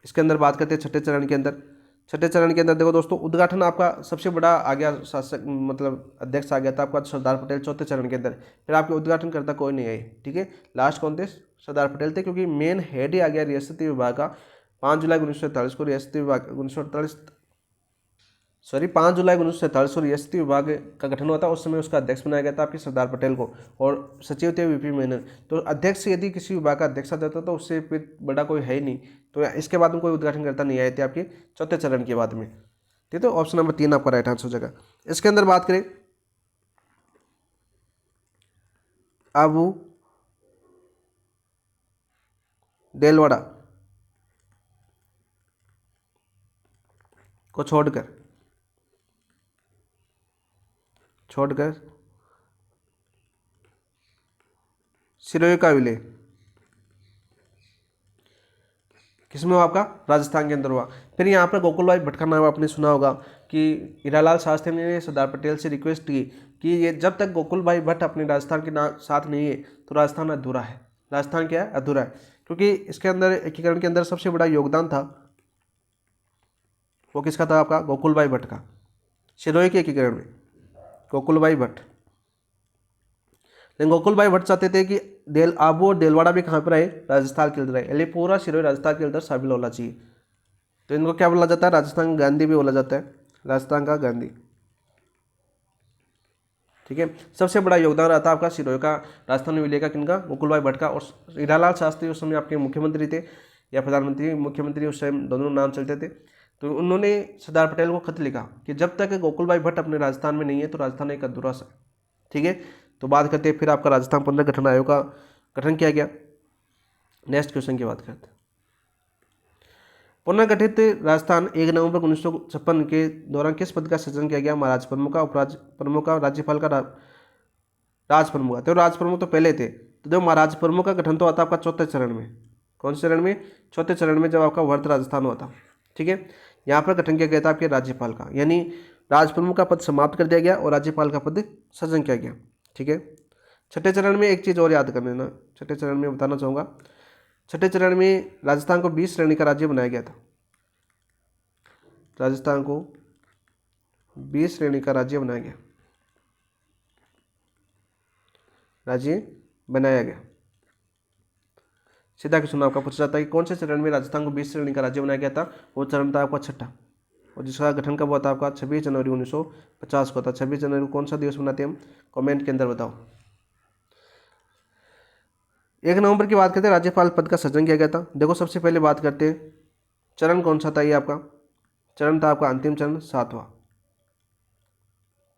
इसके अंदर बात करते हैं छठे चरण के अंदर। छठे चरण के अंदर देखो दोस्तों, उद्घाटन आपका सबसे बड़ा आ गया शासक, मतलब अध्यक्ष आ गया था आपका सरदार पटेल चौथे चरण के अंदर। फिर आपके उद्घाटन करता कोई नहीं आए, ठीक है। लास्ट कौन थे? सरदार पटेल थे, क्योंकि मेन हेड ही आ गया रियासती विभाग का। 5 जुलाई 1947 को रियासती विभाग 5 जुलाई 1947 को रियासती विभाग का गठन हुआ था। उस समय उसका अध्यक्ष बनाया गया था आपके सरदार पटेल को, और सचिव थे वीपी मेनन। तो अध्यक्ष यदि किसी विभाग का अध्यक्ष आता था तो उससे फिर बड़ा कोई है ही नहीं, तो इसके बाद में कोई उद्घाटनकर्ता नहीं आए थे आपके चौथे चरण के बाद में। ठीक है, तो ऑप्शन नंबर 3 आपका राइट आंसर हो जाएगा। इसके अंदर बात करें अबू देलवाड़ा को छोड़कर सिरोही का विलय किसमें हुआ? आपका राजस्थान के अंदर हुआ। फिर यहाँ पर गोकुल भाई भट्ट का नाम आपने सुना होगा कि हीरालाल शास्त्री ने सरदार पटेल से रिक्वेस्ट की कि ये जब तक गोकुल भाई भट्ट अपने राजस्थान के साथ नहीं है तो राजस्थान अधूरा है। राजस्थान क्या है? अधूरा है, क्योंकि इसके अंदर एकीकरण के अंदर सबसे बड़ा योगदान था वो किसका था? आपका गोकुल भाई भट्ट का। सिरोही के एकीकरण में गोकुल भाई भट्ट। लेकिन गोकुल भाई भट्ट चाहते थे कि आबू और देलवाड़ा भी कहाँ पर आए? राजस्थान के अंदर आए, यानी पूरा सिरोही राजस्थान के अंदर शामिल होना चाहिए। तो इनको क्या बोला जाता है? राजस्थान का गांधी भी बोला जाता है, राजस्थान का गांधी। ठीक है, सबसे बड़ा योगदान रहा था आपका सिरोही का राजस्थान विलय का, किनका? गोकुल भाई भट्ट का। और हीरालाल शास्त्री उस समय आपके मुख्यमंत्री थे या प्रधानमंत्री, मुख्यमंत्री उस टाइम दोनों नाम चलते थे। तो उन्होंने सरदार पटेल को खत लिखा कि जब तक गोकुल भाई भट्ट अपने राजस्थान में नहीं है तो राजस्थान एक अधूरा सा। ठीक है, तो बात करते हैं फिर आपका राजस्थान पुनर्गठन आयोग का गठन किया गया। नेक्स्ट क्वेश्चन की बात करते हैं। पुनर्गठित राजस्थान 1 नवंबर 1956 के दौरान किस पद का सृजन किया गया? महाराज प्रमुख का, उपराज प्रमुख का, राज्यपाल का, राज प्रमुख का। तो राज प्रमुख तो पहले थे, तो जो महाराज प्रमुख का गठन तो आता आपका चौथे चरण में। कौन से चरण में? चौथे चरण में, जब आपका वर्ध राजस्थान हुआ था। ठीक है, यहाँ पर गठन किया गया था आपके राज्यपाल का, यानी राज प्रमुख का पद समाप्त कर दिया गया और राज्यपाल का पद सृजन किया गया। ठीक है, छठे चरण में एक चीज़ और याद कर लेना, छठे चरण में बताना चाहूँगा, छठे चरण में राजस्थान को 20 श्रेणी का राज्य बनाया गया था। राजस्थान को 20 श्रेणी का राज्य बनाया गया, राज्य बनाया गया। सीधा क्वेश्चन आपका पूछा जाता है कि कौन से चरण में राजस्थान को 20 श्रेणी का राज्य बनाया गया था? वो चरण था आपका छठा, और जिसका गठन कब हुआ था? आपका 26 जनवरी 1950 को था। 26 जनवरी को कौन सा दिवस मनाते हैं हम? कमेंट के अंदर बताओ। 1 नवंबर की बात करते हैं, राज्यपाल पद का सृजन किया गया था। देखो सबसे पहले बात करते हैं चरण कौन सा था? ये आपका चरण था आपका अंतिम चरण, 7वां।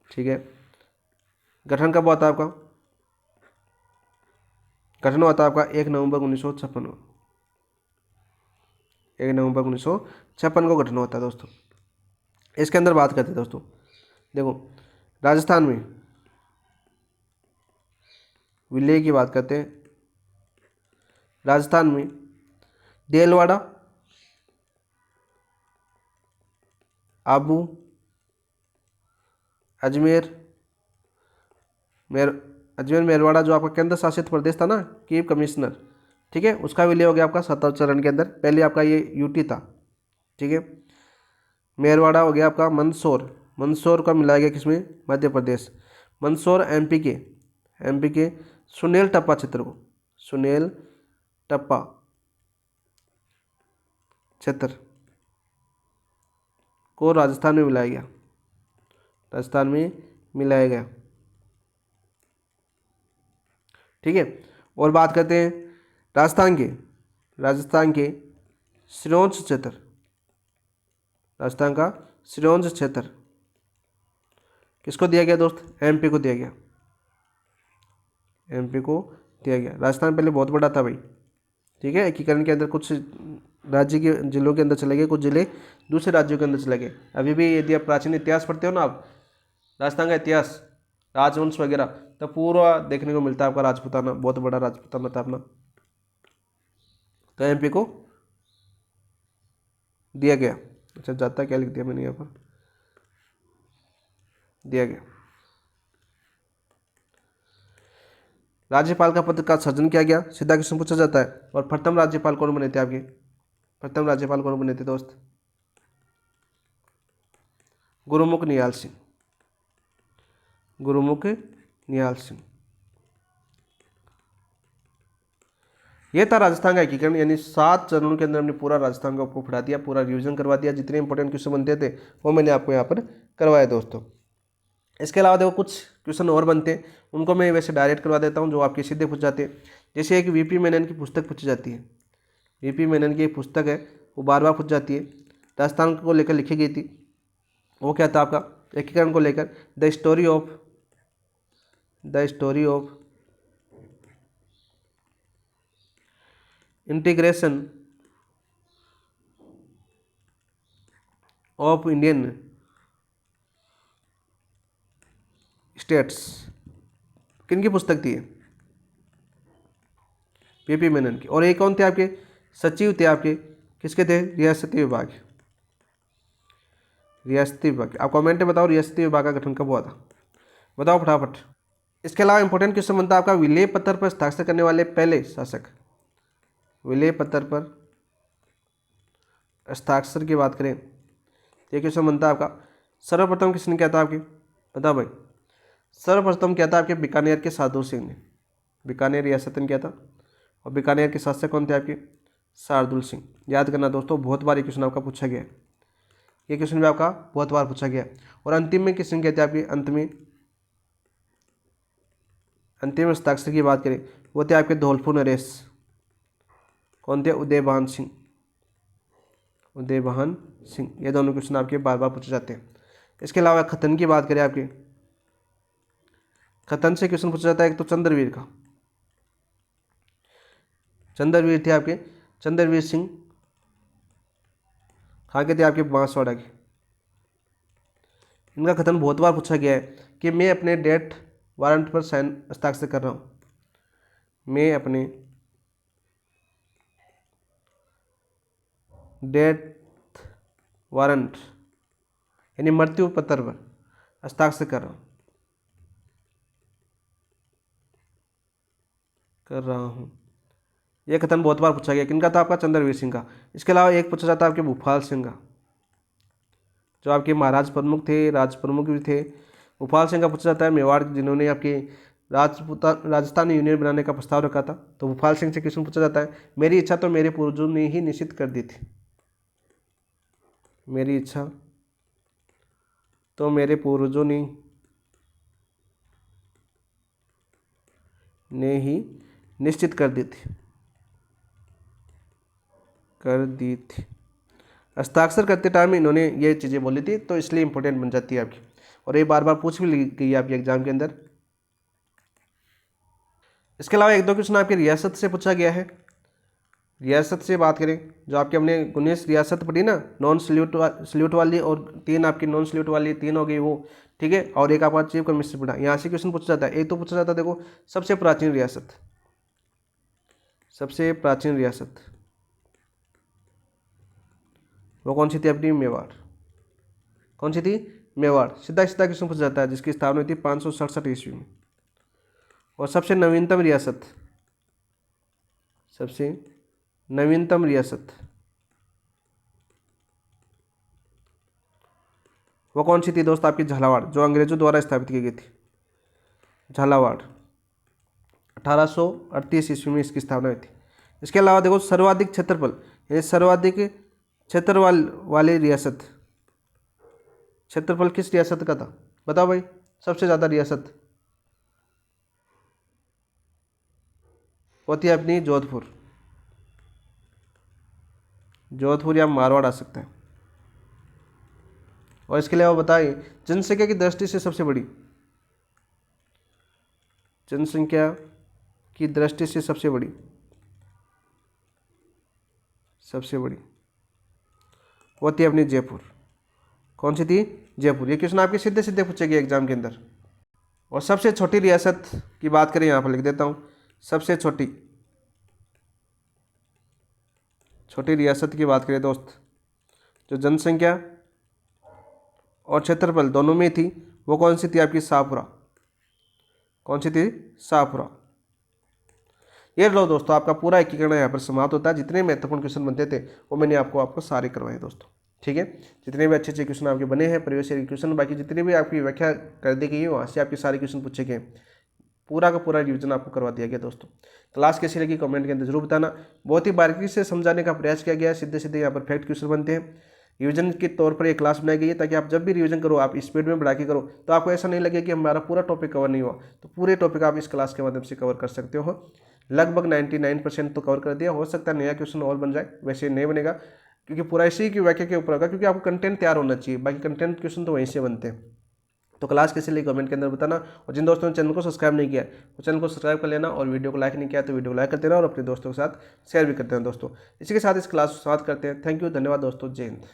ठीक है, गठन कब हुआ था आपका? गठन हुआ था आपका 1 नवंबर 1956 को। 1 नवंबर 1956 को गठन होता है दोस्तों। इसके अंदर बात करते हैं दोस्तों, देखो राजस्थान में विलय की बात करते हैं। राजस्थान में देलवाड़ा, आबू, अजमेर, मेरवाड़ा जो आपका केंद्र शासित प्रदेश था ना, चीफ कमिश्नर, ठीक है, उसका विलय हो गया आपका 7वें चरण के अंदर। पहले आपका ये यूटी था। ठीक है, मेरवाड़ा हो गया आपका मंदसौर का मिलाया गया किसमें? मध्य प्रदेश। मंदसौर एमपी के सुनेल टप्पा क्षेत्र को, सुनेल टप्पा क्षेत्र को राजस्थान में मिलाया गया, राजस्थान में मिलाया गया। ठीक है, और बात करते हैं राजस्थान के सिरोंज क्षेत्र, राजस्थान का सिरोंज क्षेत्र किसको दिया गया दोस्त? एमपी को दिया गया, एमपी को दिया गया। राजस्थान पहले बहुत बड़ा था भाई। ठीक है, एकीकरण के अंदर कुछ राज्य के जिलों के अंदर चले गए, कुछ जिले दूसरे राज्यों के अंदर चले गए। अभी भी यदि आप प्राचीन इतिहास पढ़ते हो ना, आप राजस्थान का इतिहास, राजवंश वगैरह, तो पूरा देखने को मिलता है आपका राजपूताना, बहुत बड़ा राजपूताना था अपना। तो एमपी को दिया गया। अच्छा, जाता क्या लिख दिया मैंने यहाँ पर? दिया गया। राज्यपाल का पद का सृजन किया गया। सीधा क्वेश्चन पूछा जाता है। और प्रथम राज्यपाल कौन बने थे आपके? प्रथम राज्यपाल कौन बने थे दोस्त? गुरुमुख निहाल सिंह, गुरुमुख निहाल सिंह। ये था राजस्थान का एकीकरण, यानी 7 चरणों के अंदर हमने पूरा राजस्थान का आपको पढ़ा दिया, पूरा रिवीजन करवा दिया। जितने इंपॉर्टेंट क्वेश्चन बनते थे वो मैंने आपको यहाँ पर करवाया दोस्तों। इसके अलावा देखो कुछ क्वेश्चन और बनते हैं, उनको मैं वैसे डायरेक्ट करवा देता हूँ जो आपके सीधे पूछ जाते हैं। जैसे एक वीपी मेनन की पुस्तक पूछी जाती है, वीपी मेनन की एक पुस्तक है, वो बार बार पूछ जाती है। राजस्थान को लेकर लिखी गई थी, वो क्या था आपका, एकीकरण को लेकर, the story of integration of Indian states, किनकी पुस्तक थी? वीपी मेनन की। और ये कौन थे आपके सचिव थे आपके, किसके थे? रियासती विभाग। रियासती विभाग। आप कमेंट में बताओ रियासती विभाग का गठन कब हुआ था, बताओ फटाफट। इसके अलावा इंपॉर्टेंट क्वेश्चन बनता है आपका, विलेय पत्र पर हस्ताक्षर करने वाले पहले शासक। विलेय पत्र पर हस्ताक्षर की बात करें, ये क्वेश्चन बनता है आपका, सर्वप्रथम किसने किया था आपके, बताओ भाई। सर्वप्रथम किया था आपके बीकानेर के शार्दुल सिंह ने, बीकानेर रियासत ने किया था। और बीकानेर के शासक कौन थे आपके? शार्दुल सिंह। याद करना दोस्तों, बहुत बार ये क्वेश्चन आपका पूछा गया है, ये क्वेश्चन भी आपका बहुत बार पूछा गया है। और अंतिम में किसने कहते हैं आपके, अंतिम हस्ताक्षर की बात करें, वो थे आपके धौलपुर नरेश। कौन थे? उदयभान सिंह। उदयभान सिंह। ये दोनों क्वेश्चन आपके बार बार पूछे जाते हैं। इसके अलावा खतन की बात करें आपके, खतन से क्वेश्चन पूछा जाता है एक तो चंद्रवीर का। चंद्रवीर थे आपके, चंद्रवीर सिंह कहाँ के थे आपके? बांसवाड़ा के। इनका कथन बहुत बार पूछा गया है कि मैं अपने डेथ वारंट पर साइन हस्ताक्षर कर रहा हूँ, मैं अपने डेथ वारंट यानी मृत्यु पत्र पर हस्ताक्षर कर रहा हूँ। यह कथन बहुत बार पूछा गया, किनका था? आपका चंद्रवीर सिंह का। इसके अलावा एक पूछा जाता है आपके भूपाल सिंह का, जो आपके महाराज प्रमुख थे, राज प्रमुख भी थे। भूपाल सिंह का पूछा जाता है, मेवाड़ जिन्होंने आपके राजस्थान यूनियन बनाने का प्रस्ताव रखा था, तो भूपाल सिंह से क्वेश्चन पूछा जाता है, मेरी इच्छा तो मेरे पूर्वजों ने ही निश्चित कर दी थी, मेरी इच्छा तो मेरे पूर्वजों ने ही निश्चित कर दी थी। हस्ताक्षर करते टाइम इन्होंने ये चीज़ें बोली थी, तो इसलिए इंपॉर्टेंट बन जाती है आपकी, और ये बार बार पूछ भी गई है आपके एग्जाम के अंदर। इसके अलावा एक दो क्वेश्चन आपकी रियासत से पूछा गया है। रियासत से बात करें, जो आपके हमने 19 रियासत पढ़ी ना, नॉन सल्यूट वाली, और 3 आपकी नॉन सल्यूट वाली, 3 हो गई वो, ठीक है। और एक आपका चीफ मिनिस्टर पढ़ा, यहाँ से क्वेश्चन पूछा जाता है। एक तो पूछा जाता है देखो, सबसे प्राचीन रियासत वो कौन सी थी अपनी? मेवाड़। कौन सी थी? मेवाड़। सीधा सीधा क्वेश्चन पूछा जाता है, जिसकी स्थापना हुई थी 567 ईस्वी में। और सबसे नवीनतम रियासत वो कौन सी थी दोस्त? आपकी झालावाड़, जो अंग्रेजों द्वारा स्थापित की गई थी। झालावाड़ 1838 ईस्वी में इसकी स्थापना हुई थी। इसके अलावा देखो, सर्वाधिक क्षेत्रफल यानी सर्वाधिक क्षेत्र वाली रियासत, क्षेत्रफल किस रियासत का था? बताओ भाई, सबसे ज़्यादा रियासत होती है अपनी जोधपुर या मारवाड़ आ सकता है। और इसके अलावा बताइए, जनसंख्या की दृष्टि से सबसे बड़ी, जनसंख्या की दृष्टि से सबसे बड़ी होती है अपनी जयपुर। कौन सी थी? जयपुर। ये क्वेश्चन आपके सीधे सीधे पूछे गए एग्जाम के अंदर। और सबसे छोटी रियासत की बात करें, यहाँ पर लिख देता हूँ, सबसे छोटी रियासत की बात करें दोस्त, जो जनसंख्या और क्षेत्रफल दोनों में थी, वो कौन सी थी? आपकी शाहपुरा। कौन सी थी? शाहपुरा। ये लो दोस्तों, आपका पूरा एकीकरण यहाँ पर समाप्त होता है। जितने महत्वपूर्ण क्वेश्चन बनते थे वो मैंने आपको सारे करवाए दोस्तों, ठीक है। जितने भी अच्छे अच्छे क्वेश्चन आपके बने हैं प्रीवियस ईयर क्वेश्चन, बाकी जितने भी आपकी व्याख्या कर दी गई है वहाँ से आपके सारे क्वेश्चन पूछे गए, पूरा का पूरा रिवीजन आपको करवा दिया गया दोस्तों। क्लास कैसी लगी कमेंट के अंदर जरूर बताना। बहुत ही बारीकी से समझाने का प्रयास किया गया है, सीधे सीधे यहाँ पर फैक्ट क्वेश्चन बनते हैं। रिवीजन के तौर पर एक क्लास बनाई गई है, ताकि आप जब भी रिवीजन करो आप स्पीड में बढ़ा के करो, तो आपको ऐसा नहीं लगे कि हमारा पूरा टॉपिक कवर नहीं हुआ, तो पूरे टॉपिक आप इस क्लास के माध्यम से कवर कर सकते हो। लगभग 99% तो कवर कर दिया। हो सकता है नया क्वेश्चन और बन जाए, वैसे नहीं बनेगा क्योंकि पूरा इसी की व्याख्या के ऊपर होगा, क्योंकि आपको कंटेंट तैयार होना चाहिए, बाकी कंटेंट क्वेश्चन तो वहीं से बनते हैं। तो क्लास कैसे लगी कमेंट के अंदर बताना, और जिन दोस्तों ने चैनल को सब्सक्राइब नहीं किया वो चैनल को सब्सक्राइब कर लेना, और वीडियो को लाइक नहीं किया तो वीडियो को लाइक कर देना, और अपने दोस्तों के साथ शेयर भी कर देना दोस्तों। इसी के साथ इस क्लास को समाप्त करते हैं। थैंक यू, धन्यवाद दोस्तों, जय हिंद।